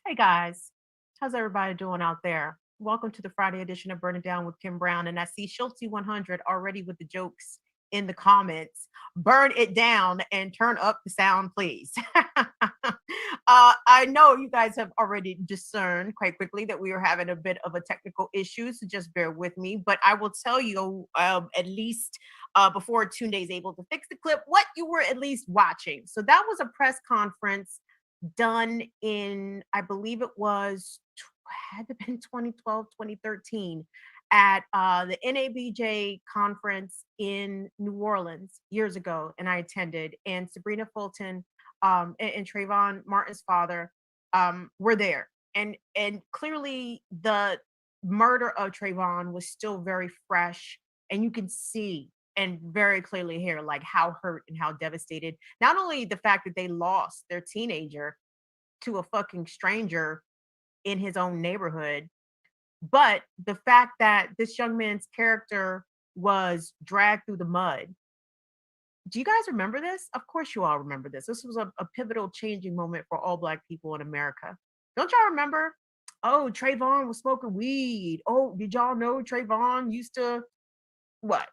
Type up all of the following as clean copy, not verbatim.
Hey guys, how's everybody doing out there? Welcome to the Friday edition of Burn It Down with Kim Brown. And I see Schultz 100 already with the jokes in the comments. Burn it down and turn up the sound, please. I know you guys have already discerned quite quickly that we are having a bit of a technical issue, so just bear with me. But I will tell you at least before Tunde is able to fix the clip, what you were at least watching. So that was a press conference done in, I believe it was, had to been 2012, 2013, at the NABJ conference in New Orleans years ago. And I attended, and Sabrina Fulton and Trayvon Martin's father were there. And clearly the murder of Trayvon was still very fresh. And you can see and very clearly hear like how hurt and how devastated, not only the fact that they lost their teenager to a fucking stranger in his own neighborhood, but the fact that this young man's character was dragged through the mud. Do you guys remember this? Of course, you all remember this. This was a pivotal changing moment for all Black people in America. Don't y'all remember? Oh, Trayvon was smoking weed. Oh, did y'all know Trayvon used to what?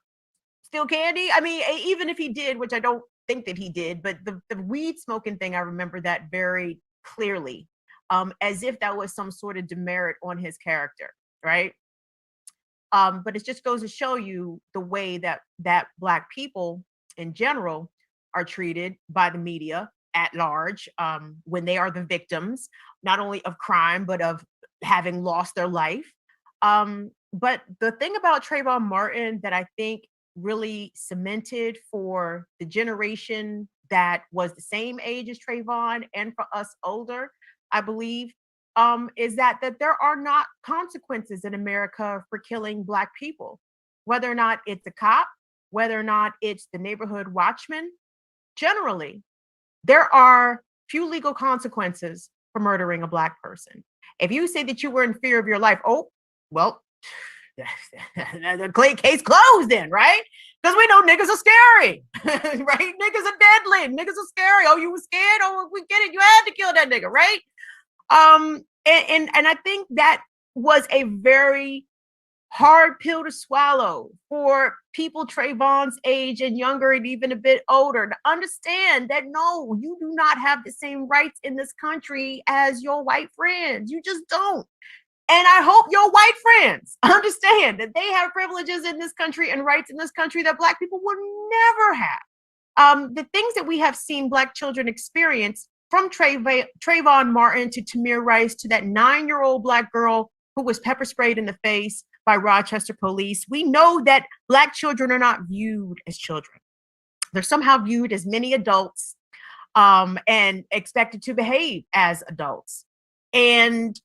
Steal candy? I mean, even if he did, which I don't think that he did, but the weed smoking thing, I remember that very clearly, as if that was some sort of demerit on his character, right? But it just goes to show you the way that Black people in general are treated by the media at large, when they are the victims, not only of crime but of having lost their life. But the thing about Trayvon Martin that I think really cemented for the generation that was the same age as Trayvon and for us older, I believe, is that there are not consequences in America for killing Black people, whether or not it's a cop, whether or not it's the neighborhood watchman. Generally, there are few legal consequences for murdering a Black person. If you say that you were in fear of your life, oh, well, the case closed then, right? Because we know niggas are scary, right? Niggas are deadly. Niggas are scary. Oh, you were scared? Oh, we get it. You had to kill that nigga, right? And I think that was a very hard pill to swallow for people Trayvon's age and younger and even a bit older to understand that no, you do not have the same rights in this country as your white friends. You just don't. And I hope your white friends understand that they have privileges in this country and rights in this country that Black people would never have. The things that we have seen Black children experience, from Trayvon Martin to Tamir Rice to that 9-year-old Black girl who was pepper sprayed in the face by Rochester police, we know that Black children are not viewed as children. They're somehow viewed as many adults, and expected to behave as adults. And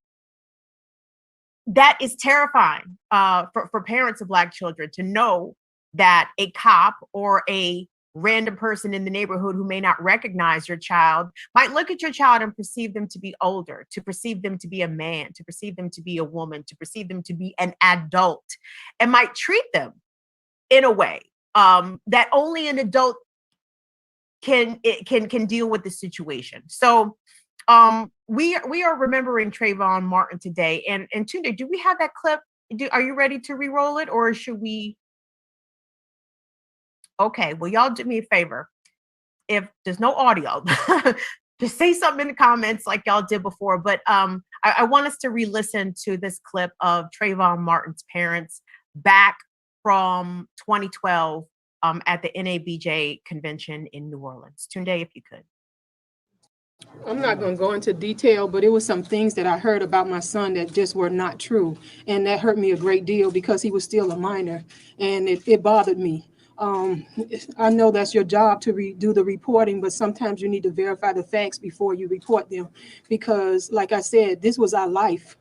that is terrifying for parents of Black children to know that a cop or a random person in the neighborhood who may not recognize your child might look at your child and perceive them to be older, to perceive them to be a man, to perceive them to be a woman, to perceive them to be an adult, and might treat them in a way that only an adult can deal with the situation. So we are remembering Trayvon Martin today. And Tunde, do we have that clip? Are you ready to re-roll it, or should we? Okay, well, y'all do me a favor. If there's no audio, just say something in the comments like y'all did before. But I want us to re-listen to this clip of Trayvon Martin's parents back from 2012 at the NABJ convention in New Orleans. Tunde, if you could. I'm not going to go into detail, but it was some things that I heard about my son that just were not true. And that hurt me a great deal because he was still a minor, and it bothered me. I know that's your job to do the reporting, but sometimes you need to verify the facts before you report them. Because like I said, this was our life.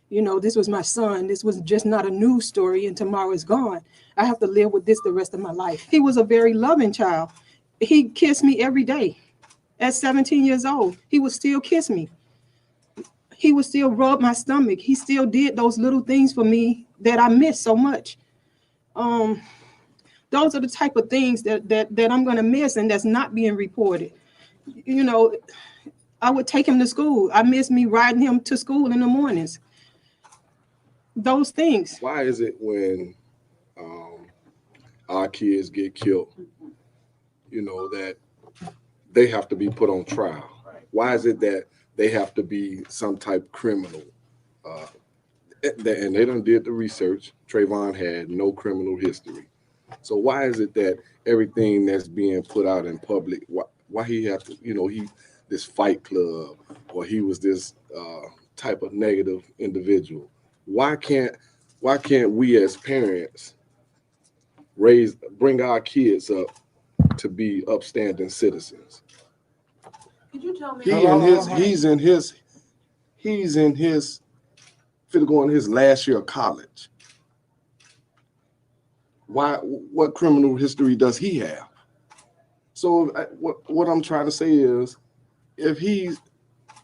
You know, this was my son. This was just not a news story and tomorrow is gone. I have to live with this the rest of my life. He was a very loving child. He kissed me every day. At 17 years old, he would still kiss me. He would still rub my stomach. He still did those little things for me that I miss so much. Those are the type of things that I'm going to miss, and that's not being reported. You know, I would take him to school. I miss me riding him to school in the mornings. Those things. Why is it when um, our kids get killed, that they have to be put on trial? Why is it that they have to be some type of criminal? Uh, and they done did the research. Trayvon had no criminal history. So why is it that everything that's being put out in public, why he have to, he this fight club, or he was this type of negative individual? Why can't we as parents bring our kids up to be upstanding citizens? Could you tell me? He's in his finna go in his last year of college. What criminal history does he have? So what I'm trying to say is, if he's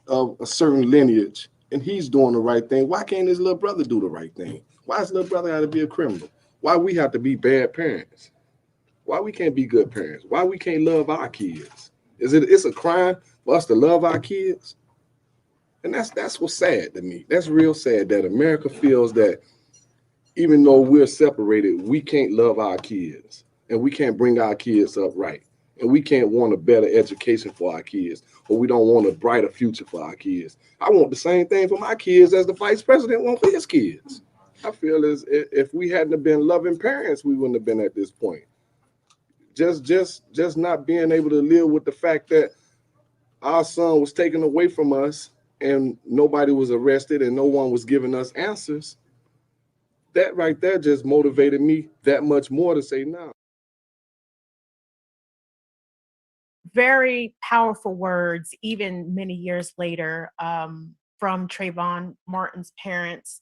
of a certain lineage and he's doing the right thing, why can't his little brother do the right thing? Why his little brother got to be a criminal? Why we have to be bad parents? Why we can't be good parents? Why we can't love our kids? It's a crime for us to love our kids? And that's what's sad to me. That's real sad that America feels that even though we're separated, we can't love our kids and we can't bring our kids up right. And we can't want a better education for our kids, or we don't want a brighter future for our kids. I want the same thing for my kids as the vice president wants for his kids. I feel as if we hadn't have been loving parents, we wouldn't have been at this point. Just not being able to live with the fact that our son was taken away from us and nobody was arrested and no one was giving us answers. That right there just motivated me that much more to say no. Very powerful words, even many years later, from Trayvon Martin's parents.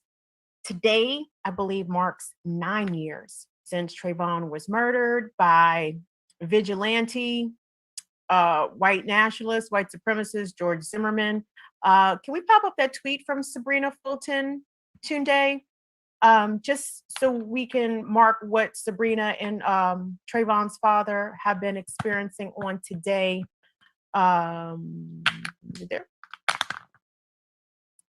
Today, I believe, marks 9 years since Trayvon was murdered by vigilante, white nationalist, white supremacist George Zimmerman. Can we pop up that tweet from Sabrina Fulton Tunde? Just so we can mark what Sabrina and Trayvon's father have been experiencing on today. There.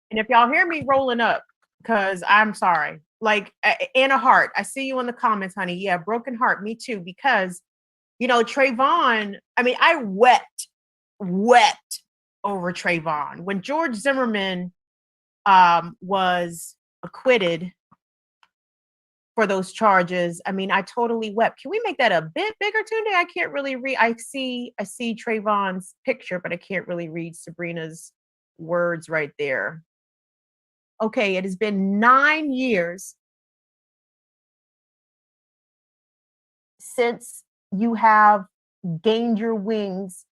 And if y'all hear me rolling up, because I'm sorry, like Anna Hart, I see you in the comments, honey. Yeah, broken heart, me too, because Trayvon, I mean, I wept over Trayvon. When George Zimmerman was acquitted for those charges, I mean, I totally wept. Can we make that a bit bigger, Tunde? I can't really read. I see Trayvon's picture, but I can't really read Sabrina's words right there. Okay, it has been 9 years since you have gained your wings,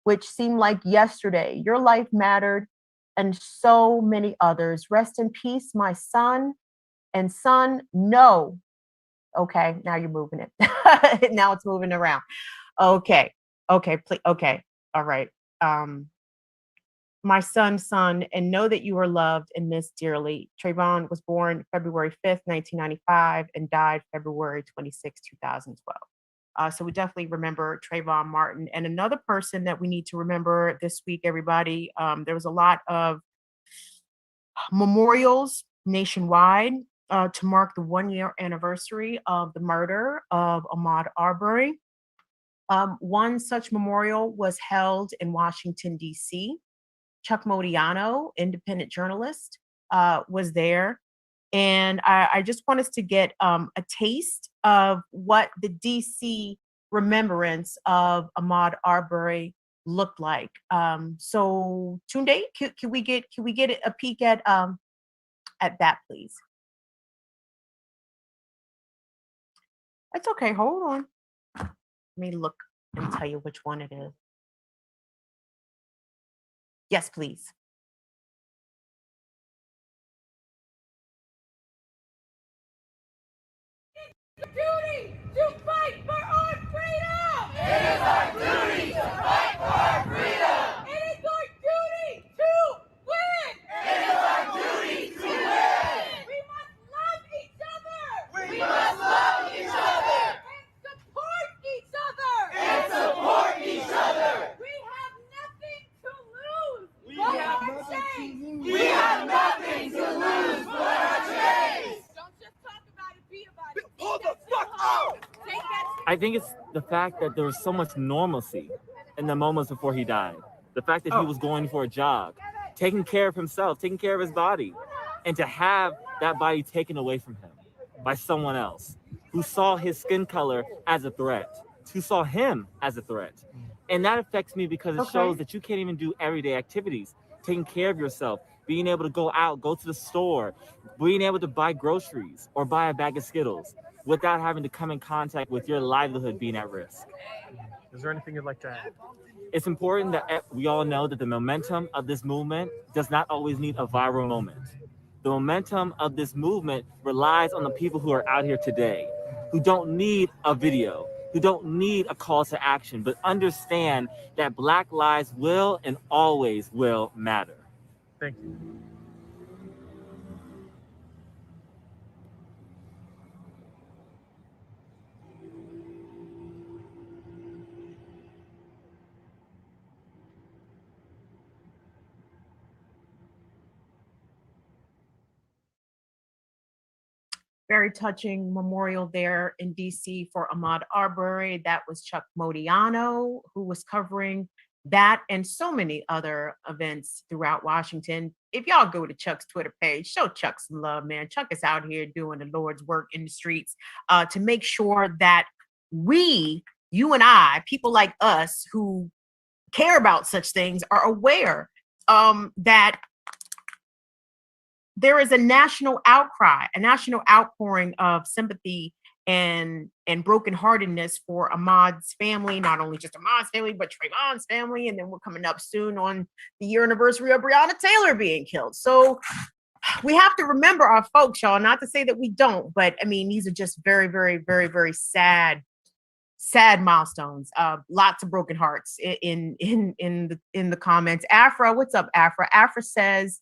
which seemed like yesterday. Your life mattered, and so many others. Rest in peace, my son. And son, no. Okay, now you're moving it. Now it's moving around. Okay, please. Okay, all right. My son, and know that you are loved and missed dearly. Trayvon was born February 5th, 1995, and died February 26, 2012. So we definitely remember Trayvon Martin. And another person that we need to remember this week, everybody, there was a lot of memorials nationwide to mark the 1-year anniversary of the murder of Ahmaud Arbery. One such memorial was held in Washington, D.C. Chuck Modiano, independent journalist, was there. And I just want us to get a taste of what the DC remembrance of Ahmaud Arbery looked like. So Tunde, can we get a peek at that, please? That's okay. Hold on. Let me look and tell you which one it is. Yes, please. Duty to fight for our freedom! It is our duty to fight for our freedom! It is our duty to win! It is our duty to win! We must love each other! We must love each other! And support each other! And support each other! We have nothing to lose! I think it's the fact that there was so much normalcy in the moments before he died. The fact that he was going for a jog, taking care of himself, taking care of his body, and to have that body taken away from him by someone else who saw his skin color as a threat, who saw him as a threat. And that affects me because it shows that you can't even do everyday activities, taking care of yourself, being able to go out, go to the store, being able to buy groceries or buy a bag of Skittles without having to come in contact with your livelihood being at risk. Is there anything you'd like to add? It's important that we all know that the momentum of this movement does not always need a viral moment. The momentum of this movement relies on the people who are out here today, who don't need a video, who don't need a call to action, but understand that Black lives will and always will matter. Thank you. Very touching memorial there in DC for Ahmaud Arbery. That was Chuck Modiano, who was covering that and so many other events throughout Washington. If y'all go to Chuck's Twitter page, show Chuck some love, man. Chuck is out here doing the Lord's work in the streets to make sure that we, you and I, people like us who care about such things, are aware that there is a national outcry, a national outpouring of sympathy and brokenheartedness for Ahmaud's family, not only just Ahmaud's family, but Trayvon's family. And then we're coming up soon on the year anniversary of Breonna Taylor being killed. So we have to remember our folks, y'all, not to say that we don't, but I mean, these are just very, very, very, very sad milestones. Lots of broken hearts in the comments. Afra, what's up, Afra? Afra says,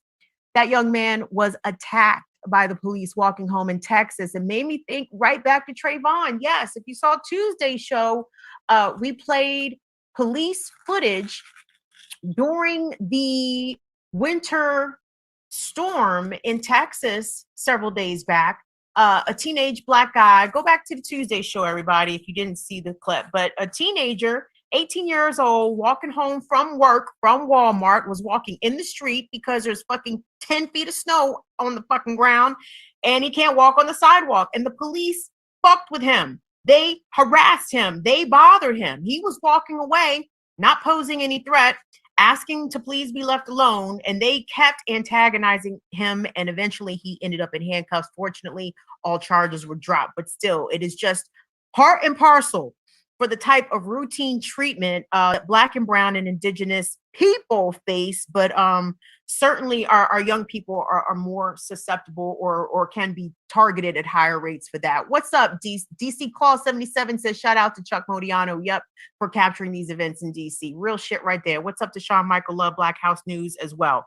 that young man was attacked by the police walking home in Texas. It made me think right back to Trayvon. Yes, if you saw Tuesday's show, we played police footage during the winter storm in Texas several days back. A teenage Black guy, go back to the Tuesday show, everybody, if you didn't see the clip, but a teenager, 18 years old, walking home from work from Walmart, was walking in the street because there's fucking 10 feet of snow on the fucking ground and he can't walk on the sidewalk. And the police fucked with him. They harassed him. They bothered him. He was walking away, not posing any threat, asking to please be left alone. And they kept antagonizing him. And eventually he ended up in handcuffs. Fortunately, all charges were dropped. But still, it is just part and parcel for the type of routine treatment that Black and brown and indigenous people face, but certainly our young people are more susceptible or can be targeted at higher rates for that. What's up, DC Call 77 says, shout out to Chuck Modiano, yep, for capturing these events in DC. Real shit right there. What's up to Sean Michael Love, Black House News as well.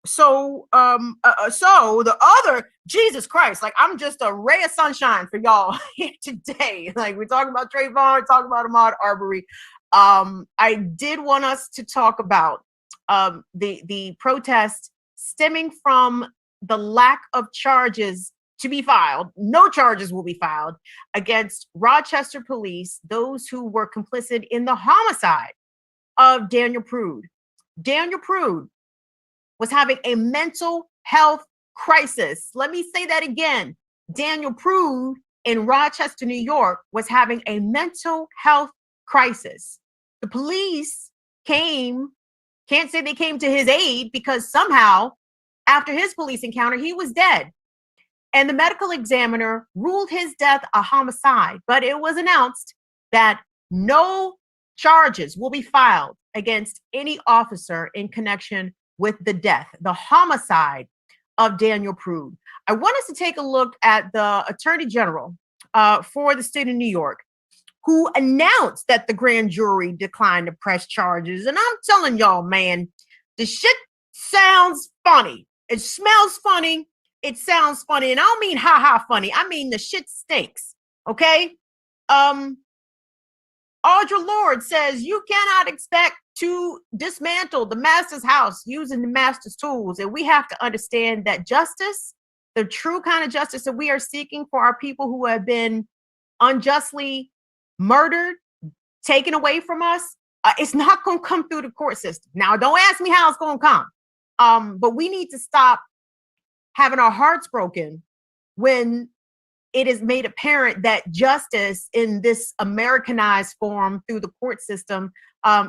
So the other, Jesus Christ, like I'm just a ray of sunshine for y'all here today. Like we're talking about Trayvon, talking about Ahmaud Arbery. I did want us to talk about the protest stemming from the lack of charges to be filed. No charges will be filed against Rochester police, those who were complicit in the homicide of Daniel Prude. Daniel Prude was having a mental health crisis. Let me say that again. Daniel Prude in Rochester, New York, was having a mental health crisis. The police can't say they came to his aid because somehow after his police encounter, he was dead. And the medical examiner ruled his death a homicide, but it was announced that no charges will be filed against any officer in connection with the death, the homicide of Daniel Prude. I want us to take a look at the Attorney General for the state of New York, who announced that the grand jury declined to press charges. And I'm telling y'all, man, the shit sounds funny. It smells funny. It sounds funny. And I don't mean ha-ha funny. I mean the shit stinks. Okay? Audre Lorde says you cannot expect to dismantle the master's house using the master's tools. And we have to understand that justice, the true kind of justice that we are seeking for our people who have been unjustly murdered, taken away from us, it's not going to come through the court system. Now, don't ask me how it's going to come. But we need to stop having our hearts broken when it is made apparent that justice in this Americanized form through the court system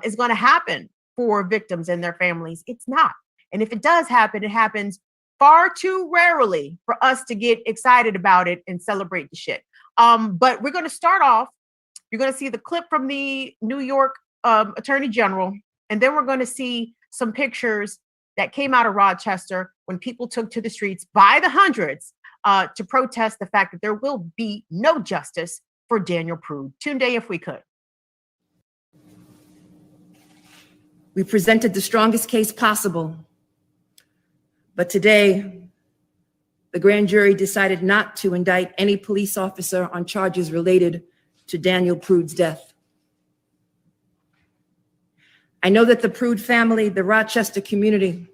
is going to happen for victims and their families. It's not. And if it does happen, it happens far too rarely for us to get excited about it and celebrate the shit. But we're going to start off. You're going to see the clip from the New York Attorney General, and then we're going to see some pictures that came out of Rochester when people took to the streets by the hundreds to protest the fact that there will be no justice for Daniel Prude. Tunde, if we could. We presented the strongest case possible, but today, the grand jury decided not to indict any police officer on charges related to Daniel Prude's death. I know that the Prude family, the Rochester community,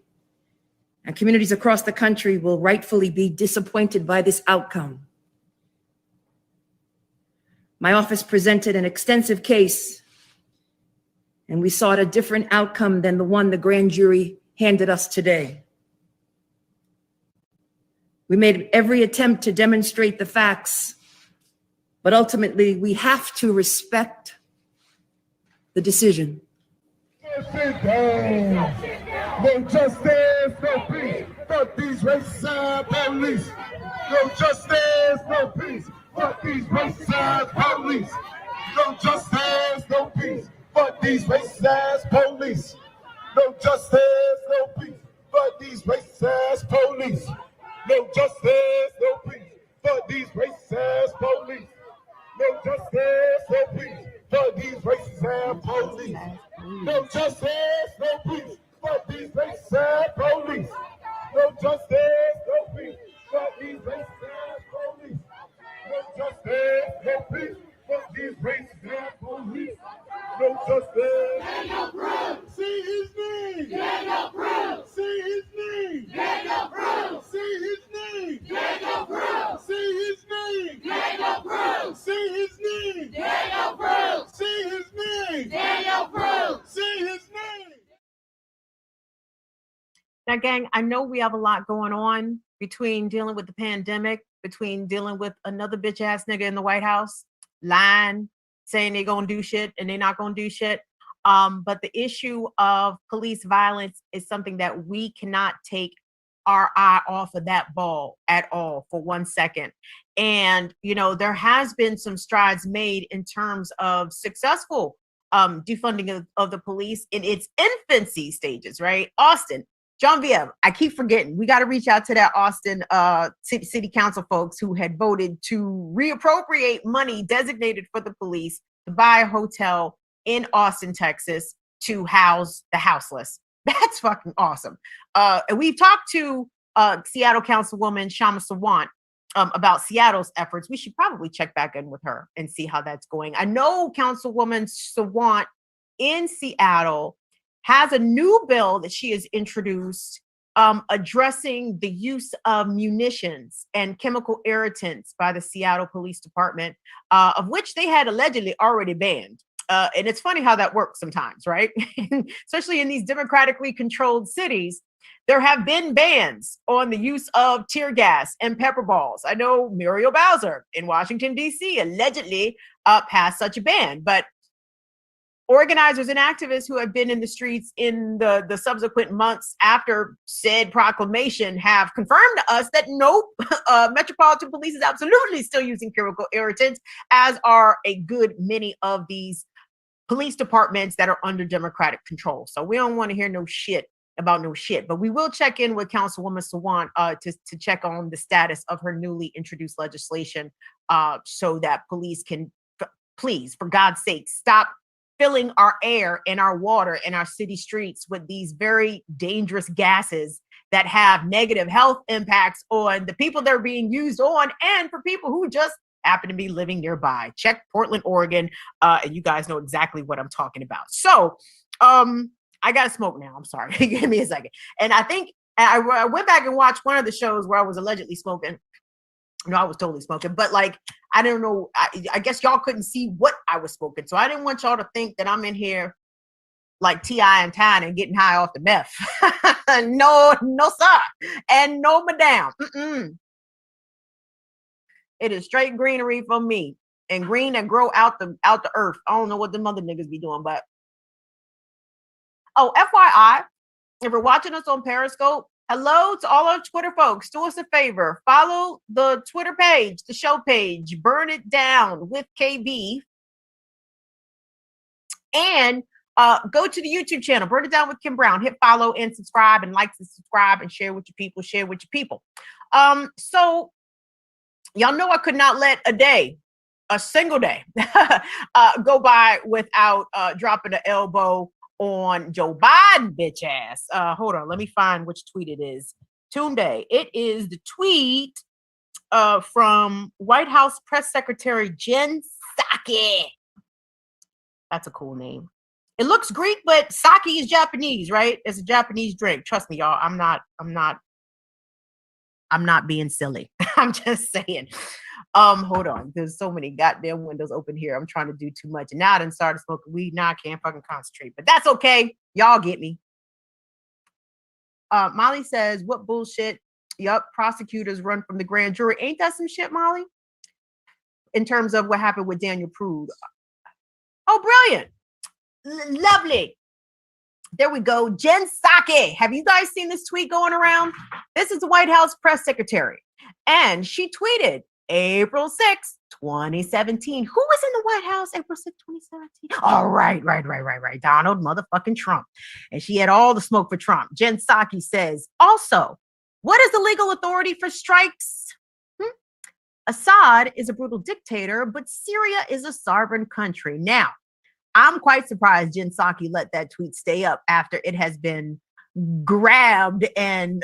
and communities across the country will rightfully be disappointed by this outcome. My office presented an extensive case, and we sought a different outcome than the one the grand jury handed us today. We made every attempt to demonstrate the facts, but ultimately we have to respect the decision. Sit down. No justice, no peace. Fuck these racist police. No justice, no peace. Fuck these racist police. No justice, no peace. Fuck these racist police. No justice, no peace. Fuck these racist police. No justice, no peace. Fuck these racist police. No justice, no peace. Fuck these racist police. No justice, no peace. Fuck these racist police. No justice, no peace. Fuck these racist police. No justice, no peace. Fuck these racist police. No justice. Daniel Prude. See his name. Daniel Prude. See his name. Daniel Prude. See his name. Daniel Prude. See his name. Daniel Prude. See his name. Daniel Prude. See his name. Daniel Prude. See his name. Now, gang, I know we have a lot going on between dealing with the pandemic, between dealing with another bitch ass nigga in the White House, lying, saying they're going to do shit and they're not going to do shit. But the issue of police violence is something that we cannot take our eye off of that ball at all for 1 second. And, you know, there has been some strides made in terms of successful defunding of the police in its infancy stages, right? Austin, Genevieve, I keep forgetting. We got to reach out to that Austin city council folks who had voted to reappropriate money designated for the police to buy a hotel in Austin, Texas, to house the houseless. That's fucking awesome. And we've talked to Seattle Councilwoman Shama Sawant about Seattle's efforts. We should probably check back in with her and see how that's going. I know Councilwoman Sawant in Seattle has a new bill that she has introduced addressing the use of munitions and chemical irritants by the Seattle Police Department, of which they had allegedly already banned. And it's funny how that works sometimes, right? Especially in these democratically controlled cities, there have been bans on the use of tear gas and pepper balls. I know Muriel Bowser in Washington, D.C. allegedly passed such a ban, but organizers and activists who have been in the streets in the subsequent months after said proclamation have confirmed to us that nope, Metropolitan Police is absolutely still using chemical irritants, as are a good many of these police departments that are under Democratic control. So we don't want to hear no shit about no shit, but we will check in with Councilwoman Sawant to check on the status of her newly introduced legislation so that police can, please, for God's sake, stop filling our air and our water and our city streets with these very dangerous gases that have negative health impacts on the people they're being used on and for people who just happen to be living nearby. Check Portland, Oregon, and you guys know exactly what I'm talking about. So I got to smoke now. I'm sorry. Give me a second. And I think I went back and watched one of the shows where I was allegedly smoking. No, I was totally smoking, but like, I don't know. I guess y'all couldn't see what I was smoking. So I didn't want y'all to think that I'm in here like T.I. and Tyne and getting high off the meth. No, no, sir. And no, madam. It is straight greenery from me, and green that grow out the earth. I don't know what the mother niggas be doing, but oh, FYI, if you're watching us on Periscope, hello to all our Twitter folks. Do us a favor. Follow the Twitter page, the show page, Burn It Down with KB. And go to the YouTube channel, Burn It Down with Kim Brown. Hit follow and subscribe, and like and subscribe, and share with your people. Share with your people. So y'all know I could not let a single day, go by without dropping an elbow on Joe Biden, bitch ass. Hold on, let me find which tweet it is. Thune Day. It is the tweet from White House Press Secretary Jen Psaki. That's a cool name. It looks Greek, but sake is Japanese, right? It's a Japanese drink. Trust me, y'all. I'm not being silly. I'm just saying. Hold on. There's so many goddamn windows open here. I'm trying to do too much. And now I done started smoking weed. Now I can't fucking concentrate. But that's okay. Y'all get me. Molly says, what bullshit? Yup, prosecutors run from the grand jury. Ain't that some shit, Molly? In terms of what happened with Daniel Prude. Oh, brilliant. Lovely. There we go. Jen Psaki. Have you guys seen this tweet going around? This is the White House press secretary. And she tweeted April 6th, 2017. Who was in the White House April 6th, 2017? Oh, right. Donald motherfucking Trump. And she had all the smoke for Trump. Jen Psaki says, also, what is the legal authority for strikes? Assad is a brutal dictator, but Syria is a sovereign country. Now, I'm quite surprised Jen Psaki let that tweet stay up after it has been grabbed and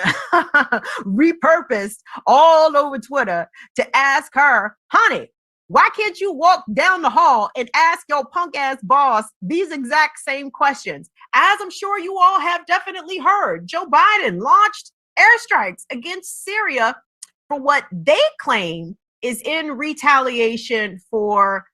repurposed all over Twitter to ask her, honey, why can't you walk down the hall and ask your punk ass boss these exact same questions? As I'm sure you all have definitely heard, Joe Biden launched airstrikes against Syria for what they claim is in retaliation for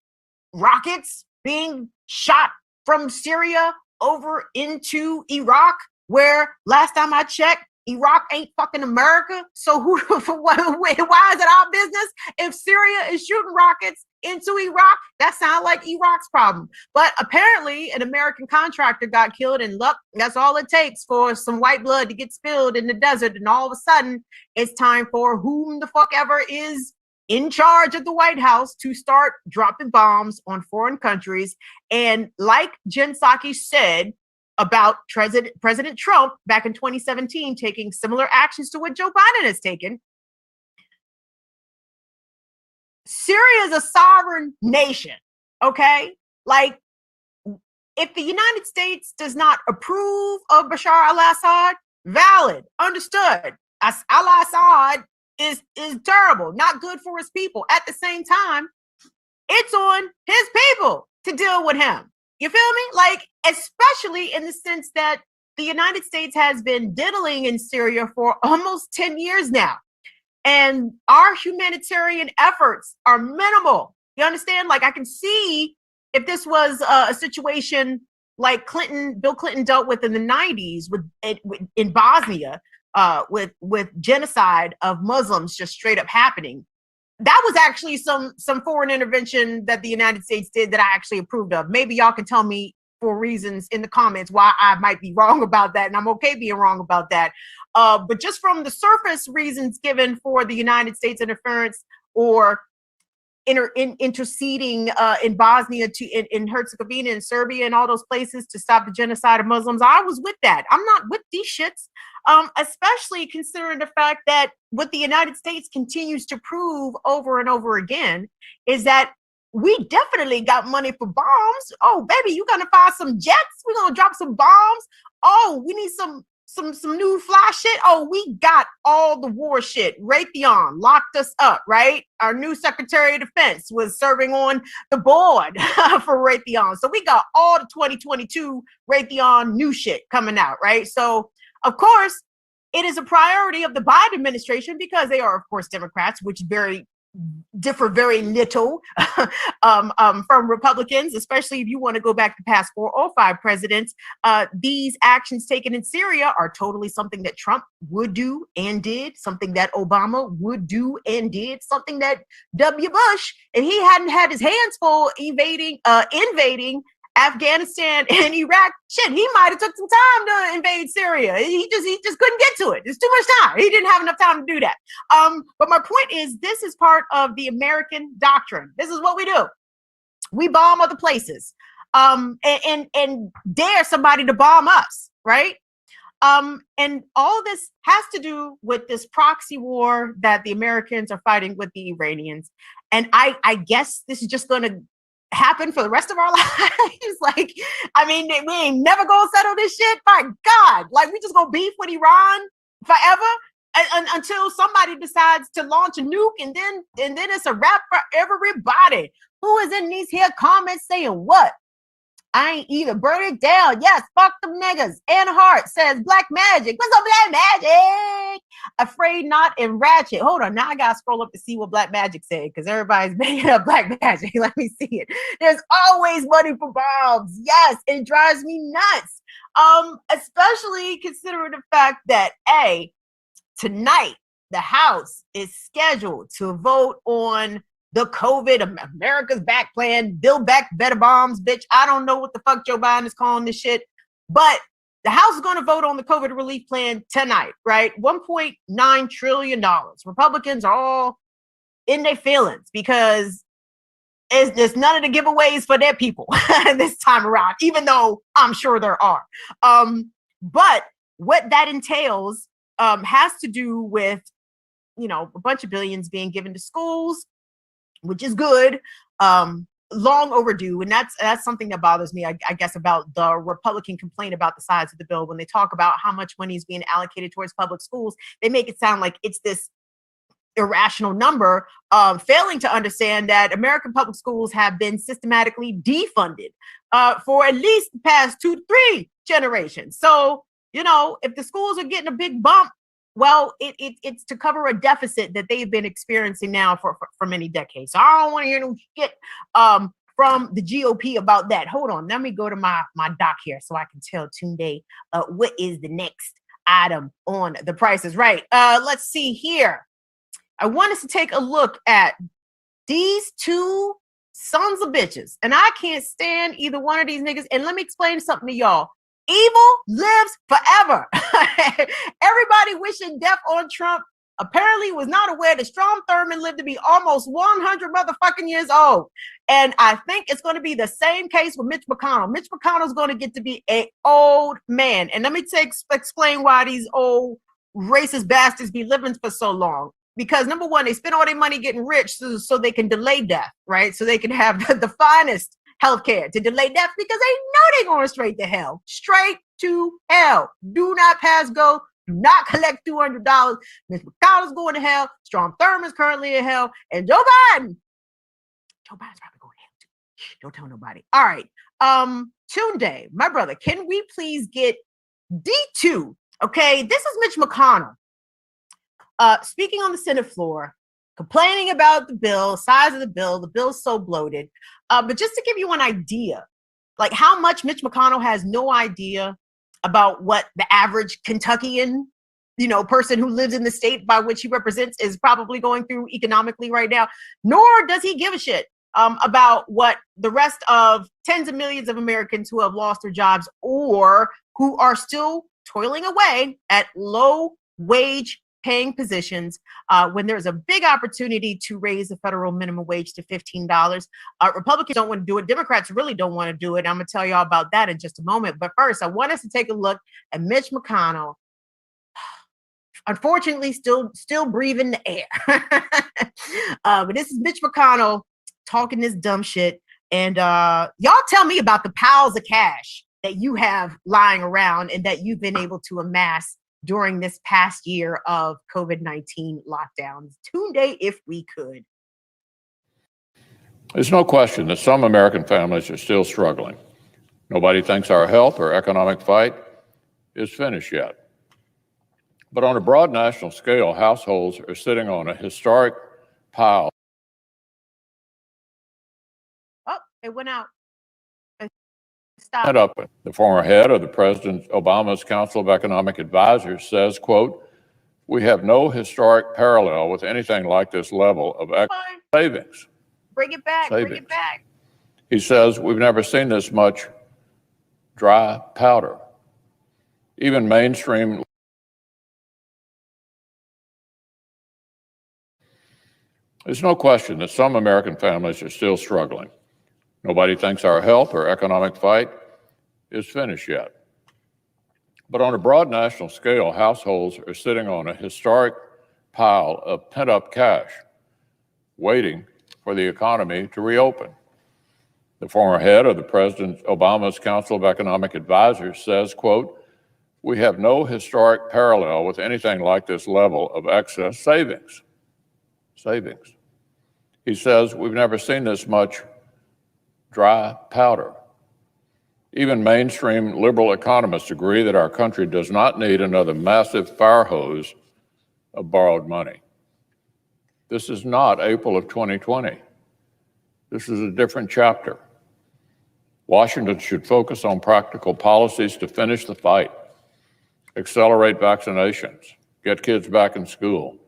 rockets being shot from Syria over into Iraq, where last time I checked, Iraq ain't fucking America. So why is it our business if Syria is shooting rockets into Iraq? That sounds like Iraq's problem. But apparently an American contractor got killed, and look, that's all it takes for some white blood to get spilled in the desert. And all of a sudden it's time for whom the fuck ever is in charge of the White House to start dropping bombs on foreign countries. And like Jen Psaki said about President Trump back in 2017, taking similar actions to what Joe Biden has taken, Syria is a sovereign nation, okay? Like, if the United States does not approve of Bashar al-Assad, valid, understood. Al-Assad is terrible, not good for his people. At the same time, it's on his people to deal with him. You feel me? Like, especially in the sense that the United States has been diddling in Syria for almost 10 years now. And our humanitarian efforts are minimal. You understand? Like, I can see if this was a situation like Bill Clinton dealt with in the 90s in Bosnia, with genocide of Muslims just straight up happening. That was actually some foreign intervention that the United States did that I actually approved of. Maybe y'all can tell me for reasons in the comments why I might be wrong about that, and I'm okay being wrong about that. But just from the surface reasons given for the United States interference or interceding in Bosnia, in Herzegovina and Serbia and all those places to stop the genocide of Muslims, I was with that. I'm not with these shits, especially considering the fact that what the United States continues to prove over and over again is that we definitely got money for bombs. Oh, baby, you gonna fire some jets? We're gonna drop some bombs. Oh, we need some new fly shit. Oh, we got all the war shit. Raytheon locked us up, right? Our new Secretary of Defense was serving on the board for Raytheon. So we got all the 2022 Raytheon new shit coming out, right? So, of course, it is a priority of the Biden administration because they are, of course, Democrats, which very differ very little from Republicans, especially if you want to go back to past 4 or 5 presidents. These actions taken in Syria are totally something that Trump would do and did, something that Obama would do and did, something that W. Bush, if he hadn't had his hands full invading Afghanistan and Iraq, shit, he might have took some time to invade Syria. He just couldn't get to it. It's too much time. He didn't have enough time to do that. But my point is, this is part of the American doctrine. This is what we do. We bomb other places, and dare somebody to bomb us, right? And all this has to do with this proxy war that the Americans are fighting with the Iranians. And I guess this is just going to happen for the rest of our lives. Like, I mean, we ain't never gonna settle this shit. My God, like we just gonna beef with Iran forever until somebody decides to launch a nuke, and then it's a wrap for everybody. Who is in these here comments saying what? I ain't either. Burn it down. Yes, fuck them niggas. Anna Hart says Black Magic. What's up, Black Magic? Afraid Not and Ratchet. Hold on. Now I gotta scroll up to see what Black Magic said, because everybody's making up Black Magic. Let me see it. There's always money for bombs. Yes, it drives me nuts. Especially considering the fact that tonight the House is scheduled to vote on the COVID America's Back plan, Build Back Better Bombs, bitch. I don't know what the fuck Joe Biden is calling this shit, but the House is going to vote on the COVID relief plan tonight, right? $1.9 trillion. Republicans are all in their feelings because there's none of the giveaways for their people this time around, even though I'm sure there are. But what that entails has to do with, a bunch of billions being given to schools, which is good, long overdue. And that's something that bothers me, I guess, about the Republican complaint about the size of the bill. When they talk about how much money is being allocated towards public schools, they make it sound like it's this irrational number, failing to understand that American public schools have been systematically defunded for at least the past 2 to 3 generations. So, if the schools are getting a big bump, well, it's to cover a deficit that they've been experiencing now for many decades. So I don't want to hear no shit from the GOP about that. Hold on, let me go to my doc here so I can tell Tunde what is the next item on The Price is Right. Let's see here. I want us to take a look at these 2 sons of bitches, and I can't stand either one of these niggas. And let me explain something to y'all. Evil lives forever. Everybody wishing death on Trump apparently was not aware that Strom Thurmond lived to be almost 100 motherfucking years old. And I think it's going to be the same case with Mitch McConnell. Mitch McConnell's going to get to be an old man. And let me explain why these old racist bastards be living for so long. Because number one, they spend all their money getting rich so they can delay death, right? So they can have the finest healthcare to delay death, because they know they're going straight to hell. Straight to hell. Do not pass go. Do not collect $200. Mitch McConnell's going to hell. Strom Thurmond's currently in hell. And Joe Biden's probably going to hell too. Shh, don't tell nobody. All right. Tunde, my brother, can we please get D2? Okay, this is Mitch McConnell speaking on the Senate floor, complaining about the bill, size of the bill's so bloated. But just to give you an idea, like how much Mitch McConnell has no idea about what the average Kentuckian, person who lives in the state by which he represents is probably going through economically right now, nor does he give a shit about what the rest of tens of millions of Americans who have lost their jobs or who are still toiling away at low wage paying positions when there's a big opportunity to raise the federal minimum wage to $15. Republicans don't want to do it. Democrats really don't want to do it. I'm going to tell y'all about that in just a moment. But first, I want us to take a look at Mitch McConnell. Unfortunately, still breathing the air. But this is Mitch McConnell talking this dumb shit. And y'all tell me about the piles of cash that you have lying around and that you've been able to amass during this past year of COVID-19 lockdowns. Tunde, if we could. There's no question that some American families are still struggling. Nobody thinks our health or economic fight is finished yet. But on a broad national scale, households are sitting on a historic pile It went out. It Head stopped. up. The former head of the President Obama's Council of Economic Advisors says, quote, "We have no historic parallel with anything like this level of Fine. savings." Bring it back. Bring it Savings. back. He says, "We've never seen this much dry powder. Even mainstream." There's no question that some American families are still struggling. Nobody thinks our health or economic fight is finished yet. But on a broad national scale, households are sitting on a historic pile of pent-up cash, waiting for the economy to reopen. The former head of the President Obama's Council of Economic Advisors says, quote, "We have no historic parallel with anything like this level of excess savings." Savings. He says, "We've never seen this much dry powder." Even mainstream liberal economists agree that our country does not need another massive fire hose of borrowed money. This is not April of 2020. This is a different chapter. Washington should focus on practical policies to finish the fight, accelerate vaccinations, get kids back in school,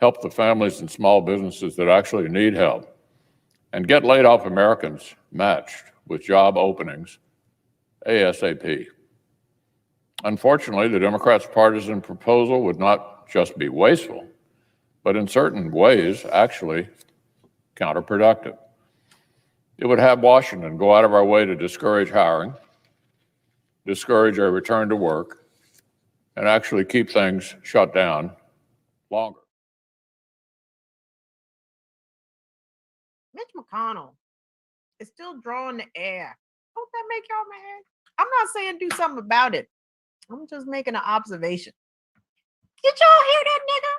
help the families and small businesses that actually need help, and get laid off Americans matched with job openings ASAP. Unfortunately, the Democrats' partisan proposal would not just be wasteful, but in certain ways actually counterproductive. It would have Washington go out of our way to discourage hiring, discourage a return to work, and actually keep things shut down longer. Mitch McConnell is still drawing the air. Don't that make y'all mad? I'm not saying do something about it. I'm just making an observation. Did y'all hear that nigga?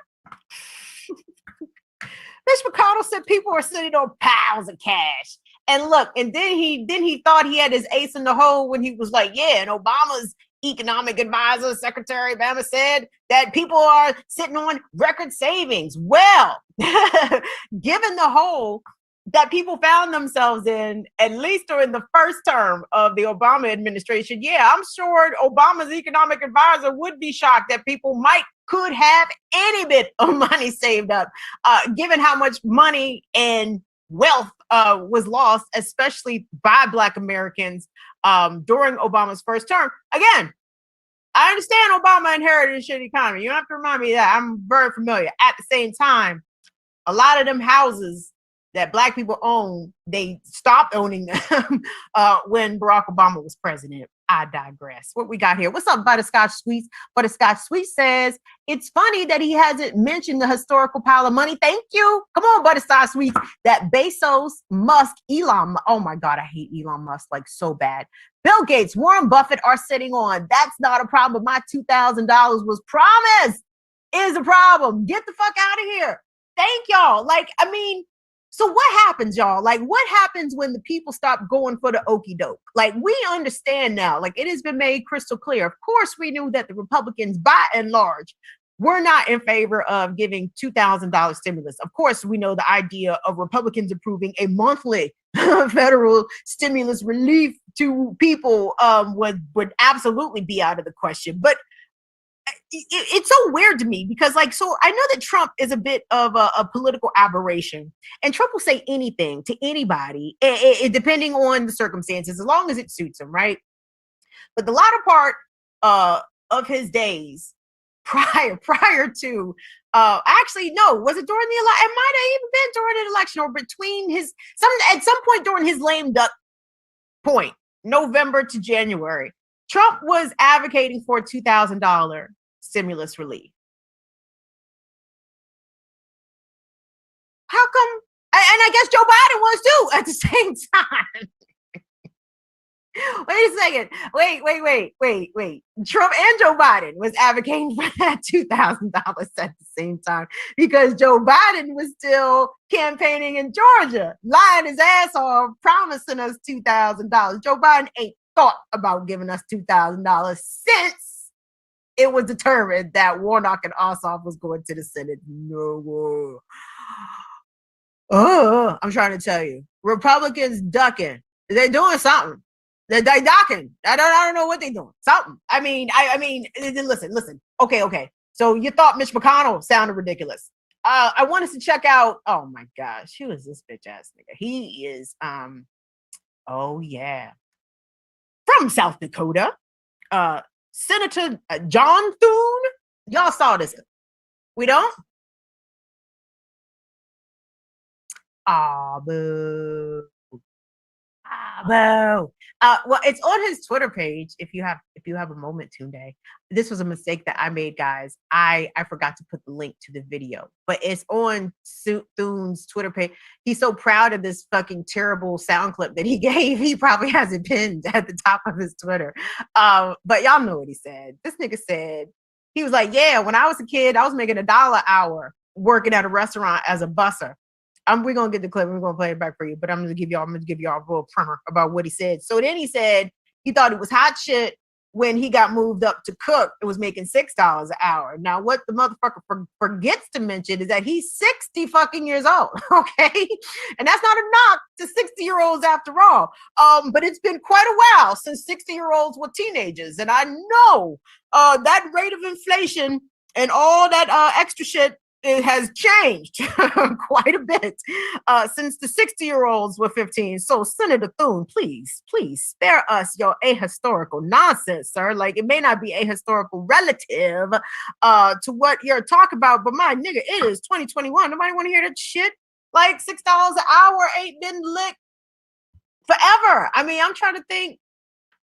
Mitch McConnell said people are sitting on piles of cash. And look, and then he thought he had his ace in the hole when he was like, yeah, and Obama's economic advisor, Secretary Obama, said that people are sitting on record savings. Well, given the hole that people found themselves in, at least during the first term of the Obama administration, yeah, I'm sure Obama's economic advisor would be shocked that people could have any bit of money saved up, given how much money and wealth was lost, especially by Black Americans during Obama's first term. Again, I understand Obama inherited a shitty economy. You don't have to remind me of that. I'm very familiar. At the same time, a lot of them houses that Black people own, they stopped owning them when Barack Obama was president. I digress. What we got here? What's up, Butterscotch Sweets? Butterscotch Sweets says, it's funny that he hasn't mentioned the historical pile of money. Thank you. Come on, Butterscotch Sweets. That Bezos, Musk, Elon. Oh my God, I hate Elon Musk like so bad. Bill Gates, Warren Buffett are sitting on. That's not a problem. My $2,000 was promised. Is a problem. Get the fuck out of here. Thank y'all. Like, I mean, so what happens, y'all? Like, what happens when the people stop going for the okie doke? Like, we understand now, like it has been made crystal clear. Of course, we knew that the Republicans, by and large, were not in favor of giving $2,000 stimulus. Of course, we know the idea of Republicans approving a monthly federal stimulus relief to people would absolutely be out of the question. But it's so weird to me because, like, so I know that Trump is a bit of a political aberration, and Trump will say anything to anybody, depending on the circumstances, as long as it suits him, right? But the latter part of his days, prior to, actually, no, was it during the election? It might have even been during the election or between at some point during his lame duck point, November to January. Trump was advocating for $2,000 stimulus relief. How come? And I guess Joe Biden was too at the same time. Wait a second. Wait. Trump and Joe Biden was advocating for that $2,000 at the same time because Joe Biden was still campaigning in Georgia, lying his ass off, promising us $2,000. Joe Biden ain't thought about giving us $2,000 since it was determined that Warnock and Ossoff was going to the Senate. No. I'm trying to tell you, Republicans ducking They're doing something. They're docking. I don't know what they're doing. Something. I mean, listen. Okay. So you thought Mitch McConnell sounded ridiculous. I want us to check out. Oh my gosh, who is this bitch ass nigga? He is oh yeah, from South Dakota. Senator John Thune. Y'all saw this. We don't? Ah, boo. Boo. Well, it's on his Twitter page. If you have a moment, Tunde. This was a mistake that I made, guys. I forgot to put the link to the video, but it's on Thune's Twitter page. He's so proud of this fucking terrible sound clip that he gave. He probably has it pinned at the top of his Twitter. But y'all know what he said. This nigga said, he was like, yeah, when I was a kid, I was making $1 an hour working at a restaurant as a busser. We're gonna get the clip. We're gonna play it back for you, but I'm gonna give y'all a little primer about what he said. So then he said he thought it was hot shit when he got moved up to cook. It was making $6 an hour. Now, what the motherfucker forgets to mention is that he's 60 fucking years old. Okay, and that's not a knock to 60-year-olds after all. But it's been quite a while since 60-year-olds were teenagers, and I know that rate of inflation and all that extra shit. It has changed quite a bit since the 60-year-olds were 15. So, Senator Thune, please spare us your ahistorical nonsense, sir. Like, it may not be ahistorical relative to what you're talking about, but my nigga, it is 2021. Nobody want to hear that shit. Like, $6 an hour ain't been lit forever. I mean, I'm trying to think.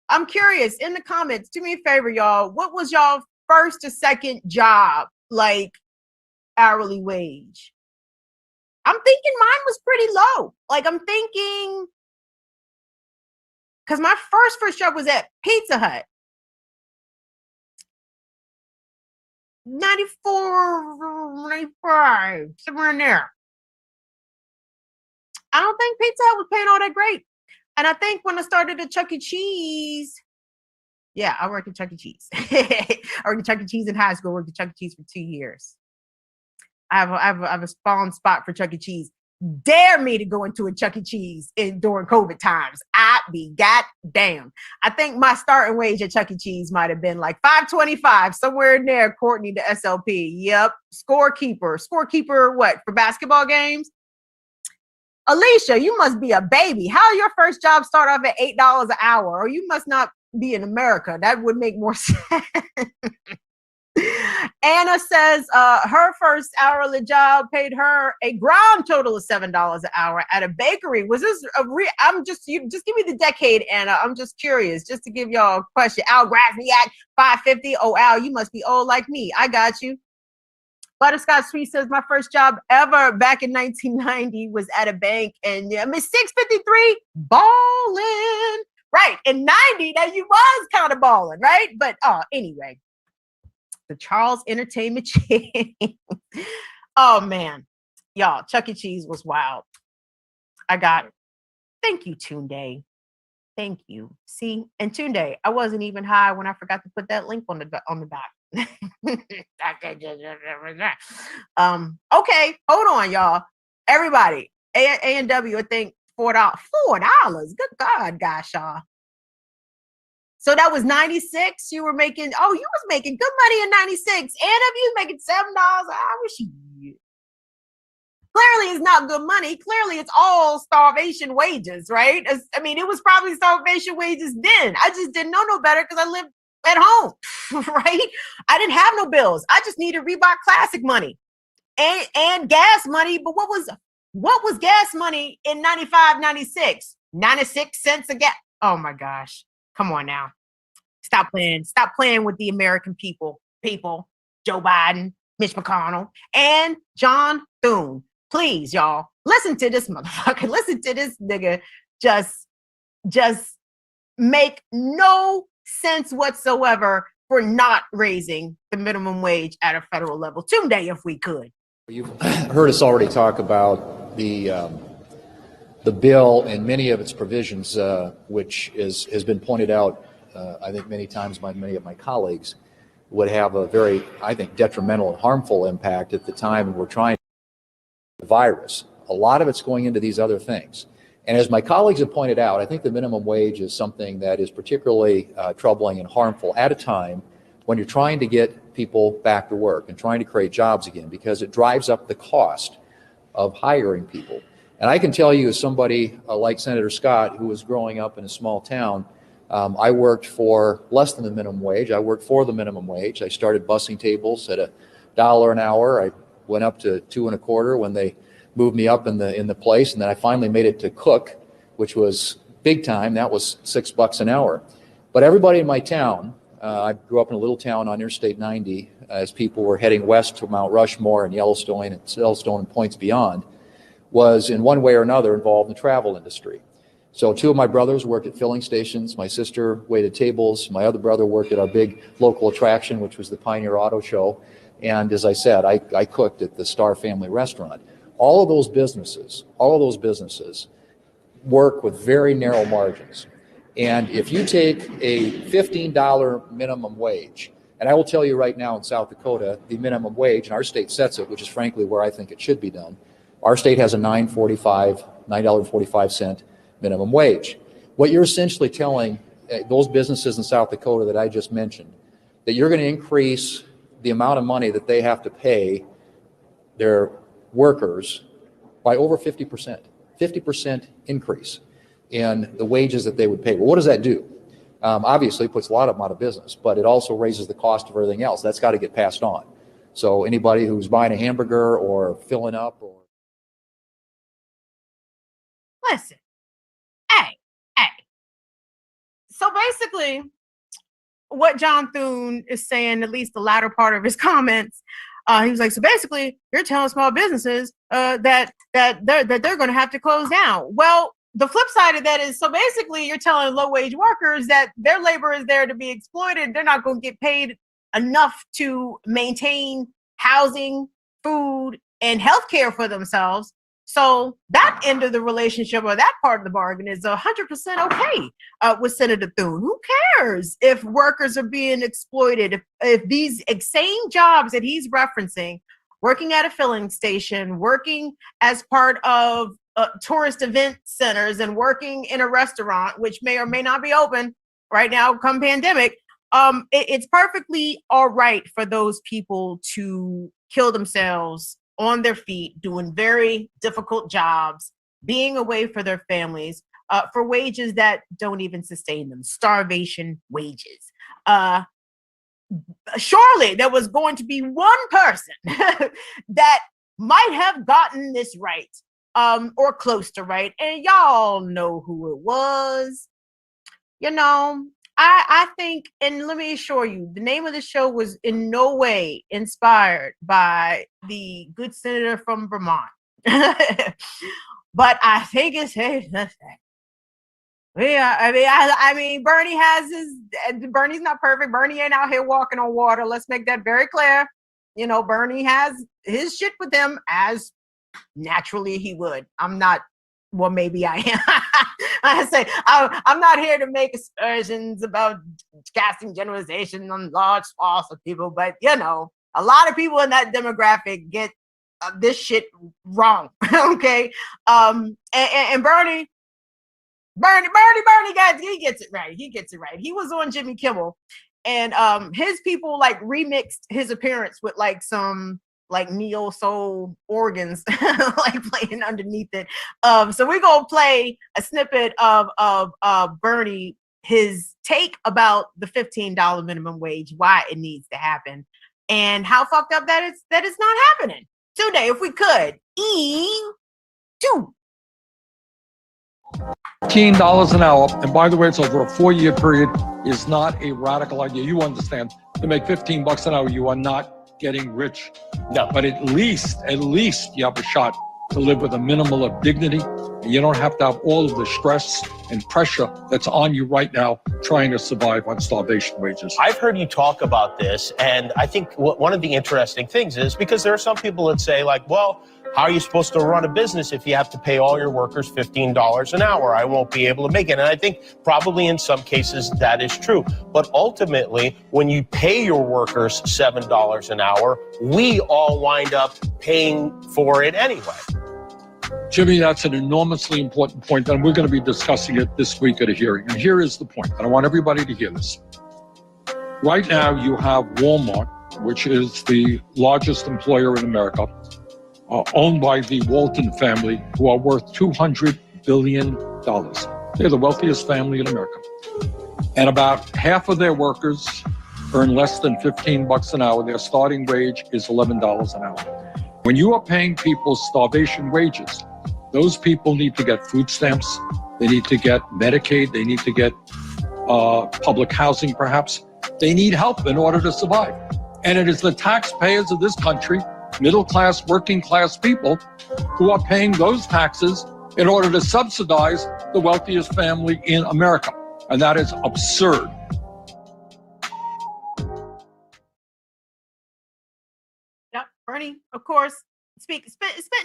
I'm curious. In the comments, do me a favor, y'all. What was y'all first or second job like? Hourly wage. I'm thinking mine was pretty low. Like, I'm thinking, because my first job was at Pizza Hut. 94, 95, somewhere in there. I don't think Pizza Hut was paying all that great. And I think when I started at Chuck E. Cheese, yeah, I worked at Chuck E. Cheese. I worked at Chuck E. Cheese in high school. I worked at Chuck E. Cheese for 2 years. I have a spawn spot for Chuck E. Cheese. Dare me to go into a Chuck E. Cheese during COVID times. I'd be goddamn. I think my starting wage at Chuck E. Cheese might have been like $5.25, somewhere in there, Courtney, the SLP. Yep. Scorekeeper, what, for basketball games? Alicia, you must be a baby. How your first job start off at $8 an hour? Or you must not be in America. That would make more sense. Anna says her first hourly job paid her a grand total of $7 an hour at a bakery. Was this you just give me the decade, Anna. I'm just curious, just to give y'all a question. Al Grasniak, 550. Oh, Al, you must be old like me. I got you. Butterscotch Sweet says my first job ever back in 1990 was at a bank, and I mean 653 balling. Right. In 90, now you was kind of balling, right? But anyway. The Charles Entertainment Chain. Oh man, y'all, Chuck E. Cheese was wild. I got it. Thank you, Tunde. Thank you. See, and Tunde, I wasn't even high when I forgot to put that link on the doc. Okay, hold on, y'all. Everybody, A&W, I think $4. Good God, gosh, y'all. So that was 96. You were making, you was making good money in 96. And if you was making $7 an hour, shit. Clearly it's not good money. Clearly it's all starvation wages, right? I mean, it was probably starvation wages then. I just didn't know no better because I lived at home, right? I didn't have no bills. I just needed Reebok Classic money and gas money. But what was gas money in 95, 96? 96 cents a gas. Oh my gosh. Come on now. Stop playing with the American people, Joe Biden, Mitch McConnell, and John Thune. Please, y'all, listen to this motherfucker. Listen to this nigga just make no sense whatsoever for not raising the minimum wage at a federal level. Today, if we could. You've heard us already talk about the bill and many of its provisions, which has been pointed out, I think, many times by many of my colleagues, would have a very, I think, detrimental and harmful impact at the time we're trying to the virus. A lot of it's going into these other things. And as my colleagues have pointed out, I think the minimum wage is something that is particularly troubling and harmful at a time when you're trying to get people back to work and trying to create jobs again, because it drives up the cost of hiring people. And I can tell you, as somebody like Senator Scott, who was growing up in a small town, I worked for less than the minimum wage. I worked for the minimum wage. I started bussing tables at $1 an hour. I went up to $2.25 when they moved me up in the place, and then I finally made it to cook, which was big time. That was $6 an hour. But everybody in my town, I grew up in a little town on Interstate 90, as people were heading west to Mount Rushmore and Yellowstone and points beyond, was in one way or another involved in the travel industry. So 2 of my brothers worked at filling stations. My sister waited tables. My other brother worked at our big local attraction, which was the Pioneer Auto Show. And as I said, I cooked at the Star Family Restaurant. All of those businesses work with very narrow margins. And if you take a $15 minimum wage, and I will tell you right now in South Dakota, the minimum wage, and our state sets it, which is frankly where I think it should be done. Our state has a $9.45 minimum wage. What you're essentially telling those businesses in South Dakota that I just mentioned, that you're going to increase the amount of money that they have to pay their workers by over 50% increase in the wages that they would pay. Well, what does that do? Obviously, it puts a lot of them out of business, but it also raises the cost of everything else. That's got to get passed on. So anybody who's buying a hamburger or filling up or... Listen, hey. So basically, what Sen Thune is saying, at least the latter part of his comments, he was like, so basically, you're telling small businesses that they're going to have to close down. Well, the flip side of that is, so basically, you're telling low-wage workers that their labor is there to be exploited. They're not going to get paid enough to maintain housing, food, and healthcare for themselves. So that end of the relationship, or that part of the bargain, is 100% okay with Senator Thune. Who cares if workers are being exploited? If these same jobs that he's referencing, working at a filling station, working as part of tourist event centers, and working in a restaurant, which may or may not be open right now come pandemic, it's perfectly all right for those people to kill themselves on their feet, doing very difficult jobs, being away for their families, for wages that don't even sustain them, starvation wages. Surely there was going to be one person that might have gotten this right, or close to right, and y'all know who it was. You know, I think, and let me assure you, the name of the show was in no way inspired by the good senator from Vermont. But I think it's safe to say. Yeah, I mean, Bernie's not perfect. Bernie ain't out here walking on water. Let's make that very clear. You know, Bernie has his shit with him, as naturally he would. I'm not, well, maybe I am. I say, I'm not here to make aspersions about casting generalization on large swaths of people, but you know, a lot of people in that demographic get this shit wrong. Okay. And Bernie guys, he gets it right. He He was on Jimmy Kimmel, and his people like remixed his appearance with like some like neo soul organs like playing underneath it. So we're gonna play a snippet of Bernie, his take about the $15 minimum wage, why it needs to happen, and how fucked up that it's not happening today. If we could, $2. $15 an hour, and by the way, it's over a 4-year period, is not a radical idea. You understand, to make $15 an hour, you are not getting rich. No. But at least you have a shot to live with a minimal of dignity. And you don't have to have all of the stress and pressure that's on you right now trying to survive on starvation wages. I've heard you talk about this, and I think one of the interesting things is, because there are some people that say like, well, how are you supposed to run a business if you have to pay all your workers $15 an hour? I won't be able to make it. And I think probably in some cases that is true. But ultimately, when you pay your workers $7 an hour, we all wind up paying for it anyway. Jimmy, that's an enormously important point, and we're going to be discussing it this week at a hearing. And here is the point, and I want everybody to hear this. Right now, you have Walmart, which is the largest employer in America, owned by the Walton family, who are worth $200 billion. They're the wealthiest family in America. And about half of their workers earn less than $15 an hour. Their starting wage is $11 an hour. When you are paying people starvation wages, those people need to get food stamps, they need to get Medicaid, they need to get public housing perhaps. They need help in order to survive. And it is the taxpayers of this country, middle class, working class people, who are paying those taxes in order to subsidize the wealthiest family in America. And that is absurd. Yep, Bernie, of course, spent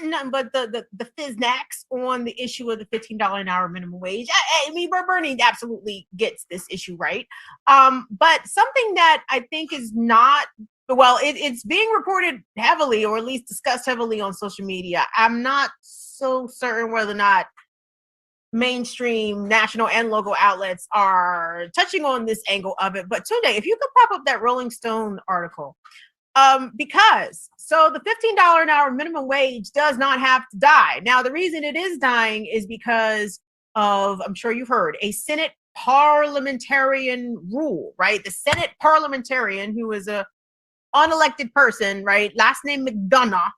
nothing but the fiznacks on the issue of the $15 an hour minimum wage. I mean, Bernie absolutely gets this issue right. But something that I think is not, well, it's being reported heavily, or at least discussed heavily on social media. I'm not so certain whether or not mainstream national and local outlets are touching on this angle of it. But today, if you could pop up that Rolling Stone article, because so the $15 an hour minimum wage does not have to die. Now, the reason it is dying is because of, I'm sure you've heard, a Senate parliamentarian rule, right? The Senate parliamentarian, who is a unelected person, right? Last name McDonough,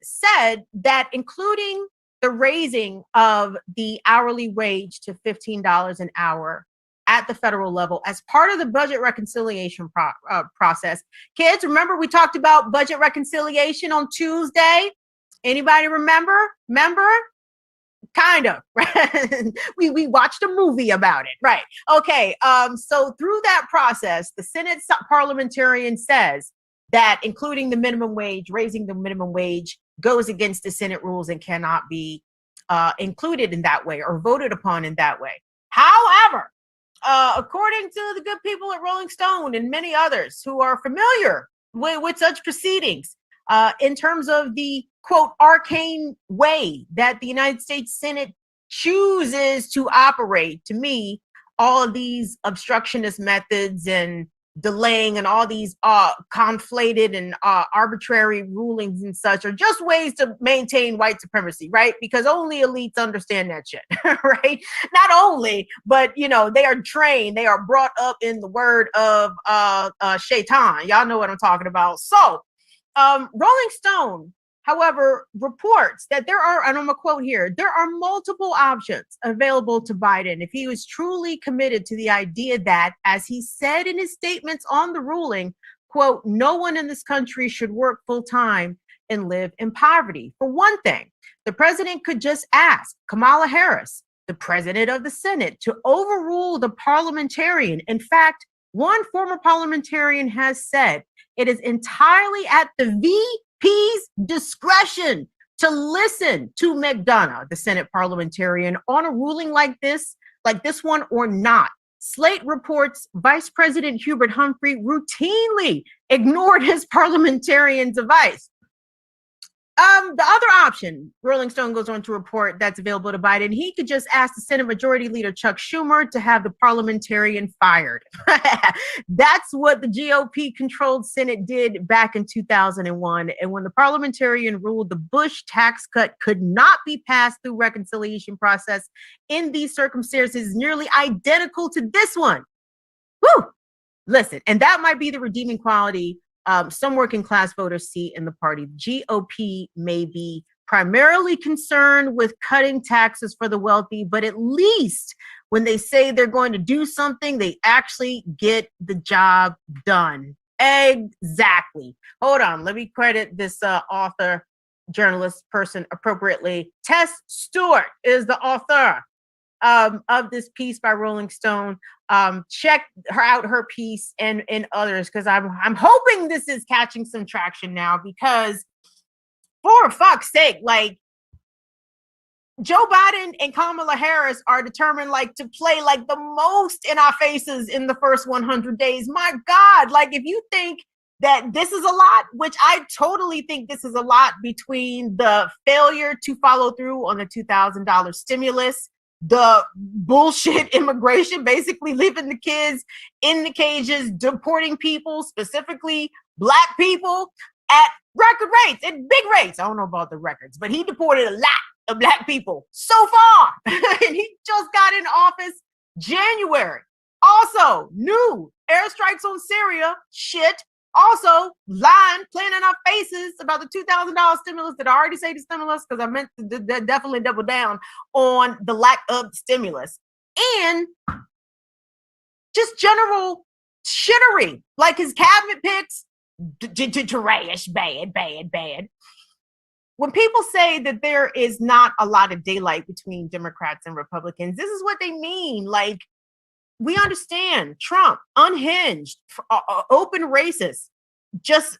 said that including the raising of the hourly wage to $15 an hour at the federal level as part of the budget reconciliation process. Kids, remember we talked about budget reconciliation on Tuesday? Anybody remember? Kind of. we watched a movie about it, right? Okay. So through that process, the Senate parliamentarian says that including the minimum wage, raising the minimum wage, goes against the Senate rules and cannot be included in that way or voted upon in that way. However, according to the good people at Rolling Stone and many others who are familiar with such proceedings, in terms of the, quote, arcane way that the United States Senate chooses to operate, to me, all of these obstructionist methods and delaying and all these conflated and arbitrary rulings and such are just ways to maintain white supremacy, right? Because only elites understand that shit, right? Not only, but you know, they are trained, they are brought up in the word of Shaitan. Y'all know what I'm talking about. So Rolling Stone, however, reports that there are, and I'm gonna quote here, there are multiple options available to Biden if he was truly committed to the idea that, as he said in his statements on the ruling, quote, no one in this country should work full time and live in poverty. For one thing, the president could just ask Kamala Harris, the president of the Senate, to overrule the parliamentarian. In fact, one former parliamentarian has said it is entirely at the VP's discretion to listen to McDonough, the Senate parliamentarian, on a ruling like this one or not. Slate reports Vice President Hubert Humphrey routinely ignored his parliamentarian's advice. The other option, Rolling Stone goes on to report, that's available to Biden, he could just ask the Senate Majority Leader Chuck Schumer to have the parliamentarian fired. That's what the GOP-controlled Senate did back in 2001. And when the parliamentarian ruled the Bush tax cut could not be passed through reconciliation process in these circumstances, nearly identical to this one. Woo! Listen, and that might be the redeeming quality some working class voters see in the party. GOP may be primarily concerned with cutting taxes for the wealthy, but at least when they say they're going to do something, they actually get the job done. Exactly. Hold on. Let me credit this author, journalist, person appropriately. Tess Stewart is the author of this piece by Rolling Stone. Check her piece and others, because I'm hoping this is catching some traction now, because for fuck's sake, like, Joe Biden and Kamala Harris are determined like to play like the most in our faces in the first 100 days. My God, like if you think that this is a lot, which I totally think this is a lot, between the failure to follow through on the $2,000 stimulus, the bullshit immigration, basically leaving the kids in the cages, deporting people, specifically Black people, at record rates and big rates. I don't know about the records, but he deported a lot of Black people so far. And he just got in office January. Also, new airstrikes on Syria, shit. Also, lying, playing in our faces about the $2,000 stimulus that I already say the stimulus, because I meant to definitely double down on the lack of stimulus. And just general shittery, like his cabinet picks, trash, bad. When people say that there is not a lot of daylight between Democrats and Republicans, this is what they mean. Like, we understand Trump, unhinged, open racist, just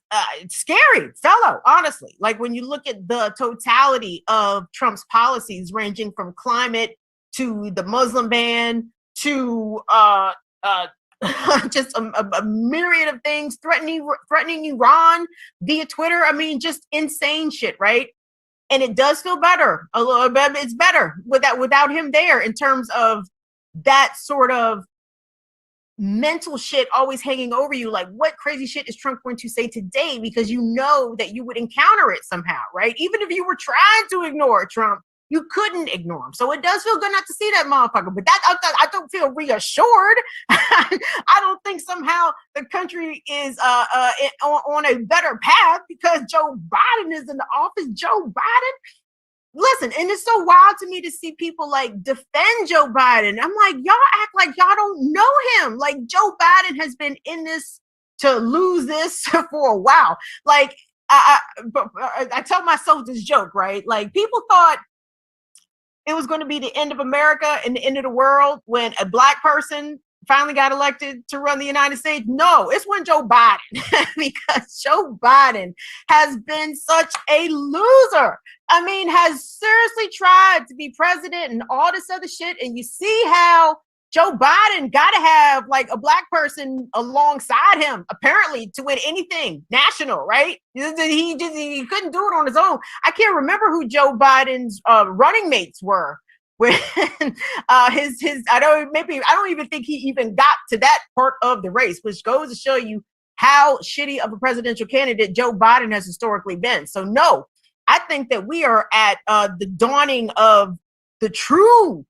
scary fellow, honestly. Like, when you look at the totality of Trump's policies, ranging from climate to the Muslim ban to just a myriad of things, threatening Iran via Twitter. I mean, just insane shit, right? And it does feel better. A little bit, it's better without him there, in terms of that sort of mental shit always hanging over you. Like, what crazy shit is Trump going to say today? Because you know that you would encounter it somehow, right? Even if you were trying to ignore Trump, you couldn't ignore him. So it does feel good not to see that motherfucker. But I don't feel reassured. I don't think somehow the country is on a better path because Joe Biden is in the office. Joe Biden. Listen, and it's so wild to me to see people like defend Joe Biden. I'm like, y'all act like y'all don't know him. Like, Joe Biden has been in this to lose this for a while. Like, I tell myself this joke, right? Like, people thought it was going to be the end of America and the end of the world when a Black person finally got elected to run the United States. No, it's when Joe Biden, because Joe Biden has been such a loser. I mean, has seriously tried to be president and all this other shit. And you see how Joe Biden got to have like a Black person alongside him, apparently, to win anything national, right? He couldn't do it on his own. I can't remember who Joe Biden's running mates were. When I don't even think he even got to that part of the race, which goes to show you how shitty of a presidential candidate Joe Biden has historically been. So no, I think that we are at the dawning of the true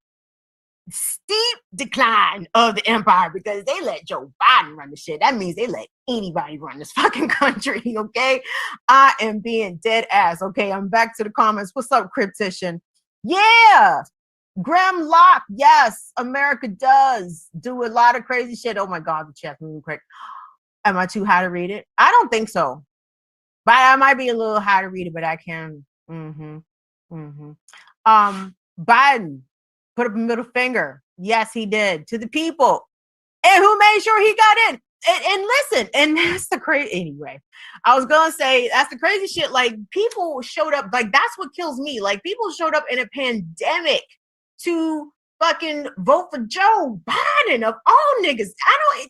steep decline of the empire, because they let Joe Biden run the shit. That means they let anybody run this fucking country, okay? I am being dead ass. Okay, I'm back to the comments. What's up, Cryptician? Yeah. Graham Locke, yes, America does do a lot of crazy shit. Oh my God, the chat's moving quick. Am I too high to read it? I don't think so. But I might be a little high to read it, but I can. Biden put up a middle finger. Yes, he did, to the people. And who made sure he got in? And listen, and that's the crazy, anyway, I was going to say, that's the crazy shit. Like, people showed up, like, that's what kills me. Like, people showed up in a pandemic to fucking vote for Joe Biden of all niggas.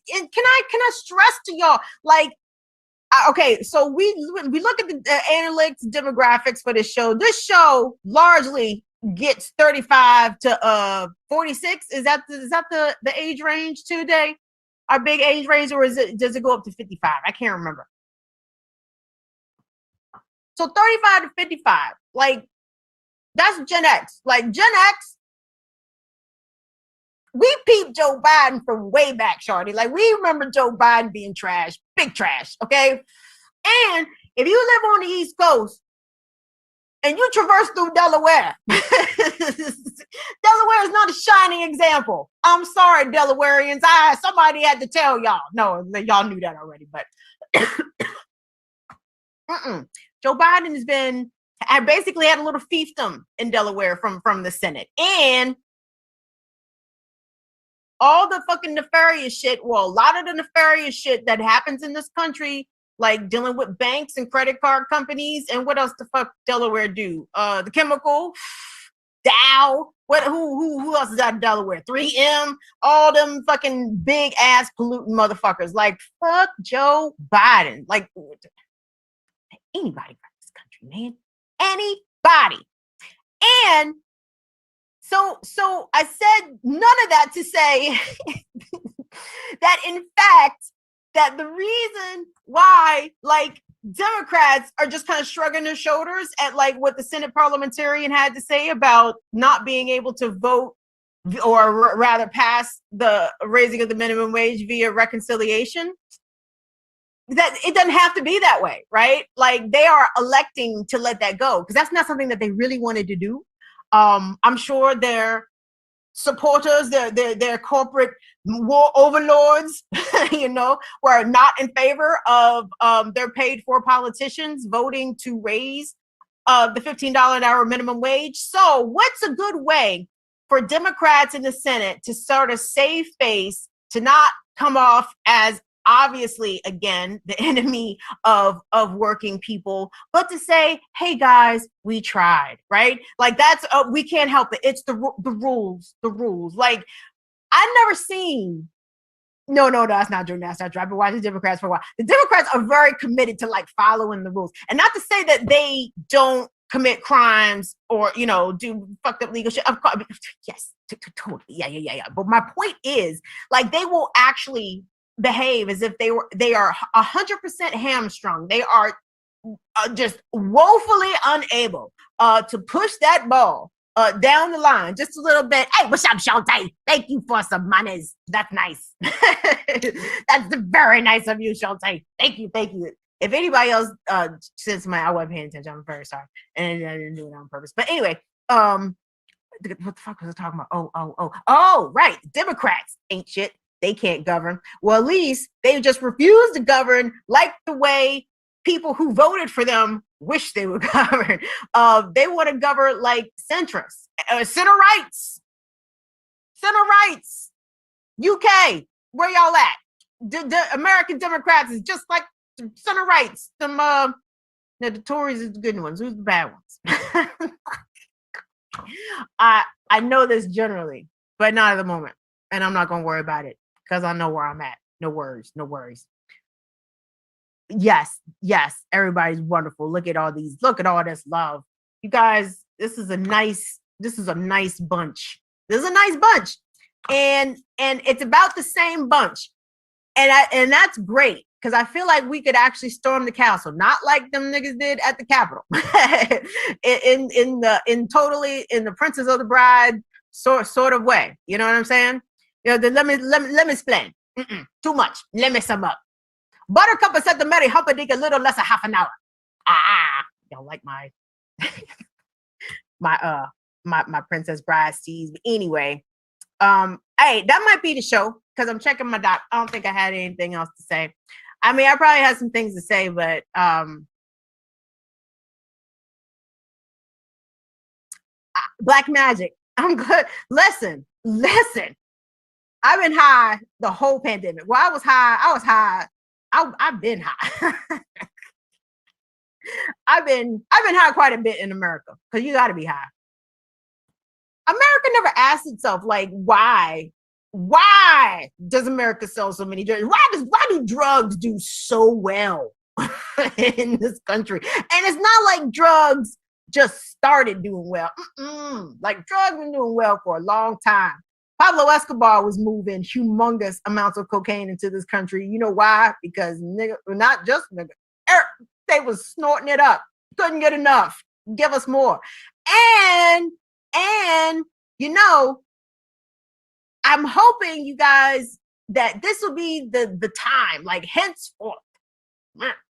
Can I stress to y'all, like, okay, so we look at the analytics demographics for this show. This show largely gets 35 to 46. Is that the age range today? Our big age range, or does it go up to 55? I can't remember. So 35 to 55, like, that's Gen X. Like, Gen X, we peeped Joe Biden from way back, shorty. Like, we remember Joe Biden being trash, big trash, okay? And if you live on the East Coast and you traverse through Delaware, Delaware is not a shining example. I'm sorry, Delawareans. Somebody had to tell y'all. No, y'all knew that already, but Joe Biden I basically had a little fiefdom in Delaware from the Senate. And all the fucking nefarious shit, well, a lot of the nefarious shit that happens in this country, like dealing with banks and credit card companies, and what else the fuck Delaware do? The chemical, Dow. Who else is out of Delaware? 3M, all them fucking big ass polluting motherfuckers. Like, fuck Joe Biden. Like, anybody from this country, man. Anybody. And so I said none of that to say that in fact, that the reason why like Democrats are just kind of shrugging their shoulders at like what the Senate parliamentarian had to say about not being able to vote or rather pass the raising of the minimum wage via reconciliation, that it doesn't have to be that way, right? Like they are electing to let that go because that's not something that they really wanted to do. I'm sure their supporters, their corporate war overlords, were not in favor of their paid for politicians voting to raise the $15 an hour minimum wage. So what's a good way for Democrats in the Senate to sort of save face, to not come off as obviously, again, the enemy of working people, but to say, hey guys, we tried, right? Like that's, we can't help it. It's the rules. Like I've never seen, no, that's not true. That's not true. I've been watching Democrats for a while. The Democrats are very committed to like following the rules, and not to say that they don't commit crimes or, do fucked up legal shit. Of course, yes, totally. Yeah. But my point is like, they will actually behave as if they are 100% hamstrung. They are just woefully unable to push that ball down the line just a little bit. Hey, what's up, Shantae? Thank you for some monies. That's nice. That's very nice of you, Shantae. Thank you. If anybody else says I wasn't paying attention, I'm very sorry. And I didn't do it on purpose. But anyway, what the fuck was I talking about? Oh, right. Democrats ain't shit. They can't govern. Well, at least they just refuse to govern like the way people who voted for them wish they would govern. They want to govern like centrists, center rights. UK, where y'all at? The American Democrats is just like center rights. The Tories is the good ones. Who's the bad ones? I know this generally, but not at the moment. And I'm not going to worry about it because I know where I'm at. No worries. Yes, everybody's wonderful. Look at all this love. You guys, this is a nice bunch. And it's about the same bunch. And that's great because I feel like we could actually storm the castle, not like them niggas did at the Capitol. in the Princess of the Bride sort of way. You know what I'm saying? Let me explain. Too much. Let me sum up. Buttercup has said to Mary Humperdinck a little less than half an hour. Y'all like my my Princess Bride steeds. But anyway, hey, that might be the show because I'm checking my doc. I don't think I had anything else to say. I mean, I probably had some things to say, but Black Magic. I'm good. Listen. I've been high the whole pandemic. Well, I was high. I've been high. I've been high quite a bit in America because you got to be high. America never asked itself like, why does America sell so many drugs? Why do drugs do so well in this country? And it's not like drugs just started doing well. Like drugs been doing well for a long time. Pablo Escobar was moving humongous amounts of cocaine into this country. You know why? Because not just nigga, they was snorting it up. Couldn't get enough. Give us more. And I'm hoping you guys that this will be the time, like henceforth.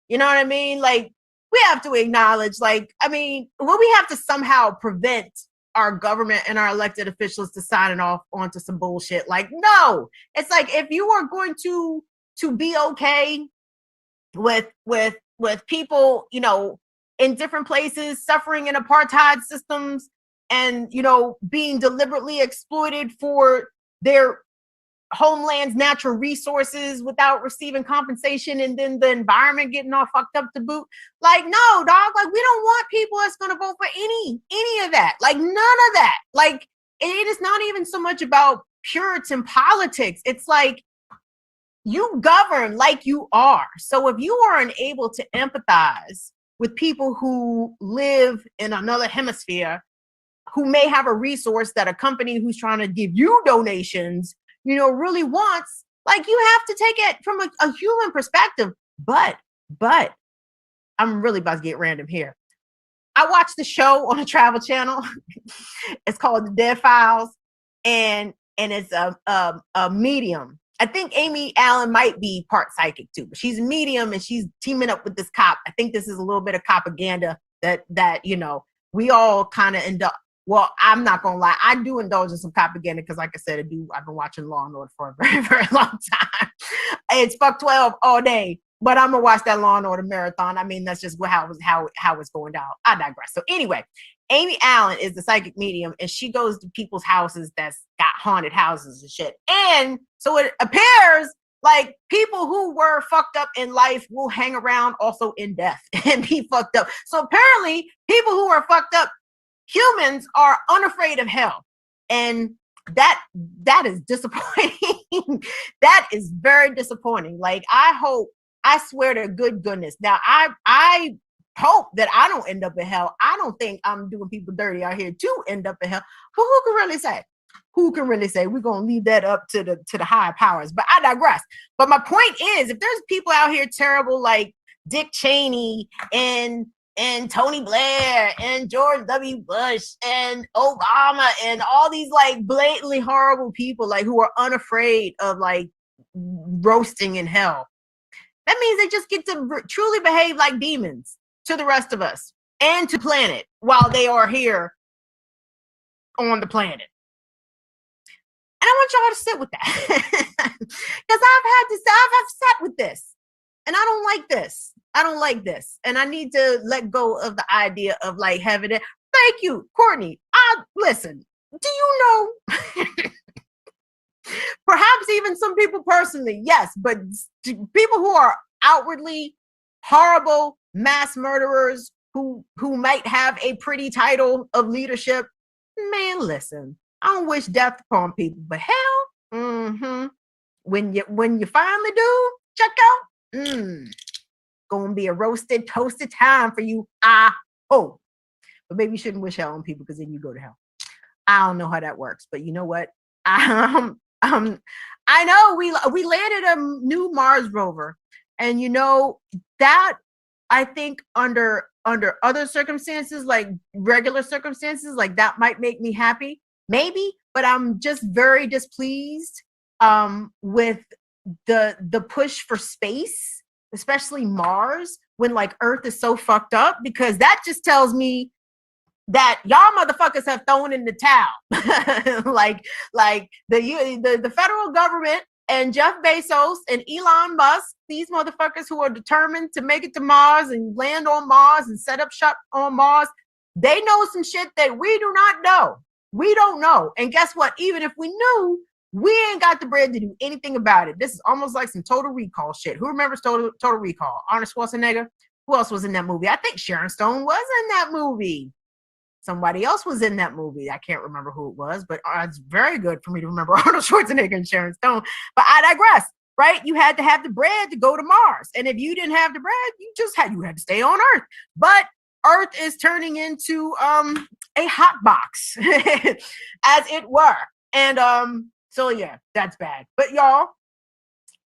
You know what I mean? Like we have to acknowledge, we have to somehow prevent our government and our elected officials to signing off onto some bullshit. Like, no, it's like, if you are going to be okay with people, in different places, suffering in apartheid systems and, being deliberately exploited for their homeland's natural resources without receiving compensation, and then the environment getting all fucked up to boot. Like, no, dog, like we don't want people that's gonna vote for any of that. Like none of that. Like it is not even so much about Puritan politics. It's like you govern like you are. So if you are unable to empathize with people who live in another hemisphere, who may have a resource that a company who's trying to give you donations, really wants, like you have to take it from a human perspective. But I'm really about to get random here. I watched the show on a travel channel. It's called The Dead Files, and it's a medium. I think Amy Allen might be part psychic too, but she's a medium and she's teaming up with this cop. I think this is a little bit of propaganda that we all kind of end up. Well, I'm not gonna lie, I do indulge in some propaganda because, like I said, I've been watching Law and Order for a very, very long time. It's fuck 12 all day, but I'm gonna watch that Law and Order marathon. I mean, that's just how it's going down. I digress. So anyway, Amy Allen is the psychic medium, and she goes to people's houses that's got haunted houses and shit. And so it appears like people who were fucked up in life will hang around also in death and be fucked up. So apparently, people who are fucked up, humans, are unafraid of hell, and that is disappointing. That is very disappointing. Like I swear to goodness. Now I hope that I don't end up in hell. I don't think I'm doing people dirty out here to end up in hell. But who can really say? Who can really say? We're gonna leave that up to the higher powers. But I digress. But my point is, if there's people out here terrible like Dick Cheney and Tony Blair and George W. Bush and Obama and all these like blatantly horrible people like who are unafraid of like roasting in hell, that means they just get to truly behave like demons to the rest of us and to planet while they are here on the planet. And I want y'all to sit with that because I've sat with this and I don't like this. I don't like this. And I need to let go of the idea of like having it. Thank you, Courtney. Listen, do you know, perhaps even some people personally, yes, but people who are outwardly horrible mass murderers who might have a pretty title of leadership, man, listen, I don't wish death upon people, but hell, when you finally do check out, gonna be a roasted, toasted time for you. I hope. But maybe you shouldn't wish hell on people because then you go to hell. I don't know how that works, but you know what? I know we landed a new Mars rover, and that I think under other circumstances, like regular circumstances, like that might make me happy, maybe. But I'm just very displeased with the push for space, especially Mars, when like Earth is so fucked up, because that just tells me that y'all motherfuckers have thrown in the towel. like the federal government and Jeff Bezos and Elon Musk, these motherfuckers who are determined to make it to Mars and land on Mars and set up shop on Mars, they know some shit that we do not know. We don't know. And guess what? Even if we knew, we ain't got the bread to do anything about it. This is almost like some Total Recall shit. Who remembers Total Recall? Arnold Schwarzenegger? Who else was in that movie? I think Sharon Stone was in that movie. Somebody else was in that movie. I can't remember who it was, but it's very good for me to remember Arnold Schwarzenegger and Sharon Stone. But I digress, right? You had to have the bread to go to Mars. And if you didn't have the bread, you had to stay on Earth. But Earth is turning into a hot box, as it were. And so yeah, that's bad. But y'all,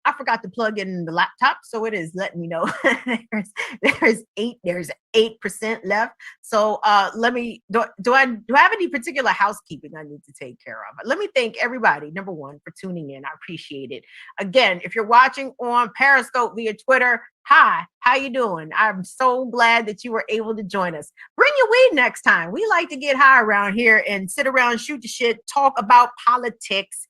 I forgot to plug in the laptop, so it is letting me know there's 8% left. So let me do I have any particular housekeeping I need to take care of? Let me thank everybody, number one, for tuning in. I appreciate it. Again, if you're watching on Periscope via Twitter, hi, how you doing? I'm so glad that you were able to join us. Bring your weed next time. We like to get high around here and sit around, shoot the shit, talk about politics.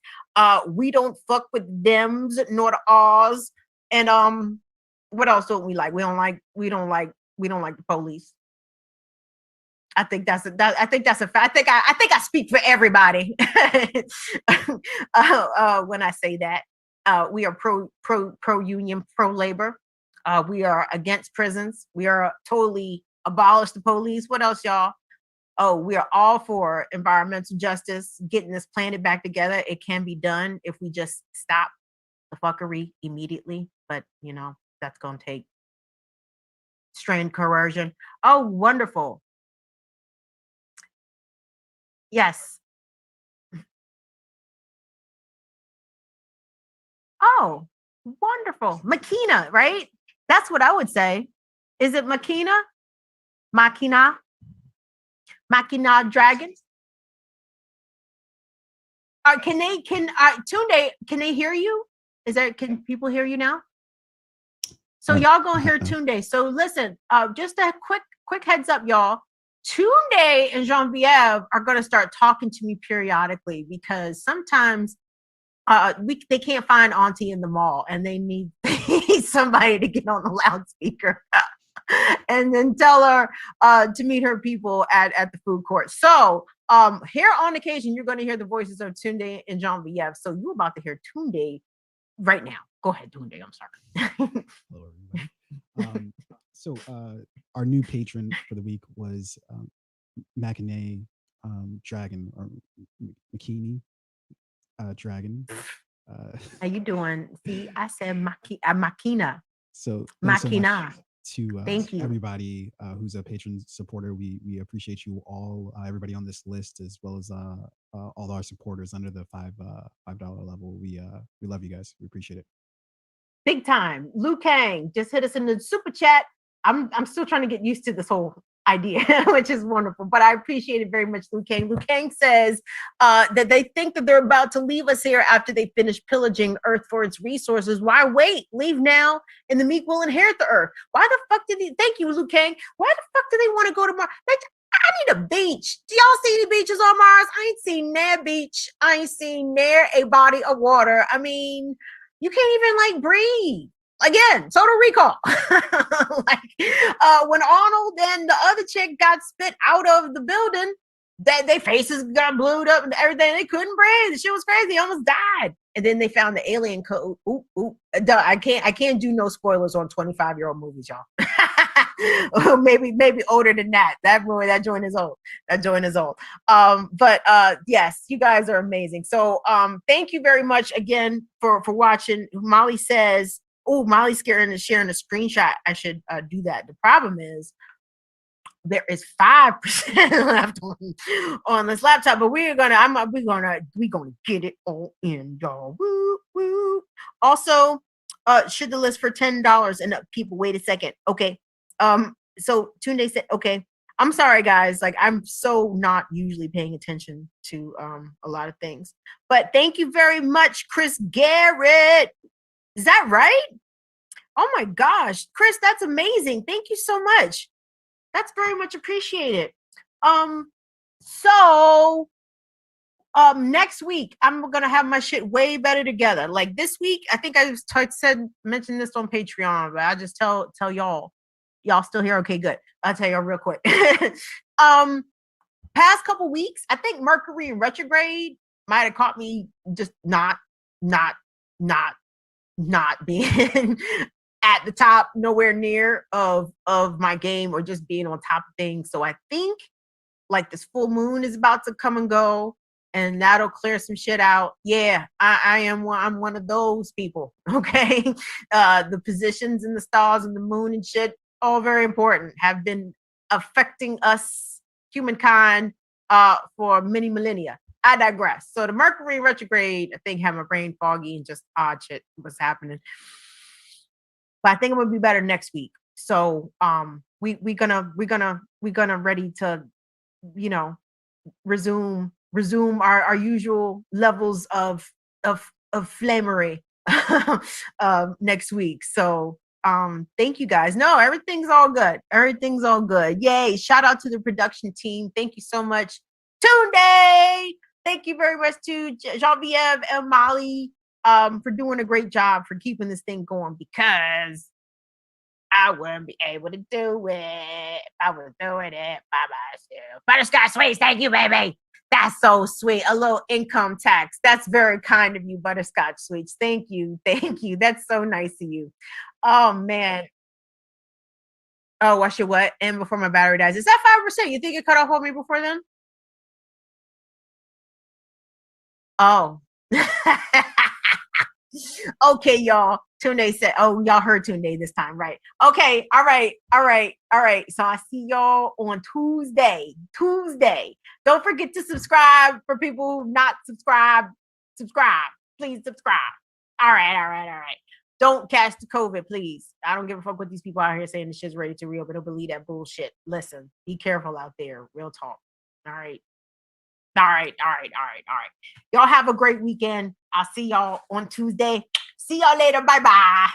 We don't fuck with thems nor the ahs. And what else don't we like? We don't like the police. I think that's a fact. I think I speak for everybody when I say that. We are pro union, pro labor. We are against prisons. We are totally abolish the police. What else, y'all? Oh, we are all for environmental justice, getting this planet back together. It can be done if we just stop the fuckery immediately. But that's gonna take strained coercion. Oh, wonderful. Yes. Oh, wonderful. Makina, right? That's what I would say. Is it Makina? Makina? Makina dragons? Tunde, can they hear you? Can people hear you now? So y'all gonna hear Tunde. So listen, just a quick heads up, y'all. Tunde and Genevieve are gonna start talking to me periodically because sometimes they can't find Auntie in the mall and they need somebody to get on the loudspeaker and then tell her to meet her people at the food court. So here on occasion, you're going to hear the voices of Tunde and Genevieve. So you're about to hear Tunde right now. Go ahead, Tunde. I'm sorry. Hello, everybody. So our new patron for the week was Mackinac Dragon or McKinney Dragon. How you doing? See, I said Makina. So Makina. To thank you, everybody who's a patron supporter. We appreciate you all, everybody on this list, as well as all our supporters under the $5 level. We love you guys. We appreciate it. Big time. Liu Kang just hit us in the super chat. I'm still trying to get used to this whole idea, which is wonderful, but I appreciate it very much, Liu Kang. Liu Kang says that they think that they're about to leave us here after they finish pillaging Earth for its resources. Why wait? Leave now, and the meek will inherit the Earth. Why the fuck thank you, Liu Kang. Why the fuck do they want to go to Mars? I need a beach. Do y'all see any beaches on Mars? I ain't seen near beach. I ain't seen near a body of water. I mean, you can't even breathe. Again, Total Recall. When Arnold and the other chick got spit out of the building, their faces got blued up and everything. They couldn't breathe. The shit was crazy. They almost died. And then they found the alien code. I can't do no spoilers on 25-year-old movies, y'all. maybe older than that. That joint is old. That joint is old. But yes, you guys are amazing. So thank you very much again for watching. Molly says, Molly's sharing a screenshot. I should do that. The problem is there is 5% left on this laptop, but we're gonna get it all in, y'all. Woo, woo. Also, should the list for $10 and people wait a second. Okay. So Tunde said, okay. I'm sorry, guys. I'm so not usually paying attention to a lot of things. But thank you very much, Chris Garrett. Is that right? Oh my gosh, Chris, that's amazing. Thank you so much. That's very much appreciated. So next week, I'm gonna have my shit way better together. This week, I think I just mentioned this on Patreon, but I just tell y'all. Y'all still here? Okay, good. I'll tell y'all real quick. Past couple weeks, I think Mercury in retrograde might have caught me just not being at the top, nowhere near of my game, or just being on top of things. So I think this full moon is about to come and go, and that'll clear some shit out. Yeah, I'm one of those people. Okay. The positions in the stars and the moon and shit, all very important, have been affecting us, humankind, for many millennia. I digress. So the Mercury retrograde, I think, had my brain foggy and just odd shit was happening. But I think I'm gonna be better next week. So we gonna ready to, resume our usual levels of flamery next week. So thank you guys. No, everything's all good. Everything's all good. Yay. Shout out to the production team. Thank you so much. Tunde. Thank you very much to Genevieve and Molly for doing a great job for keeping this thing going, because I wouldn't be able to do it if I was doing it by myself. Butterscotch sweets, thank you, baby. That's so sweet. A little income tax. That's very kind of you, Butterscotch Sweets. Thank you. Thank you. That's so nice of you. Oh, man. Oh, watch your what? And before my battery dies. Is that 5%? You think it cut off on me before then? Oh. Okay, y'all. Tunde said, oh, y'all heard Tunde this time, right? Okay, all right. So I see y'all on Tuesday. Don't forget to subscribe for people who not subscribe. Subscribe. Please subscribe. All right. Don't catch the COVID, please. I don't give a fuck what these people out here saying the shit's ready to reopen. Don't believe that bullshit. Listen, be careful out there. Real talk. All right. Y'all have a great weekend. I'll see y'all on Tuesday. See y'all later. Bye-bye.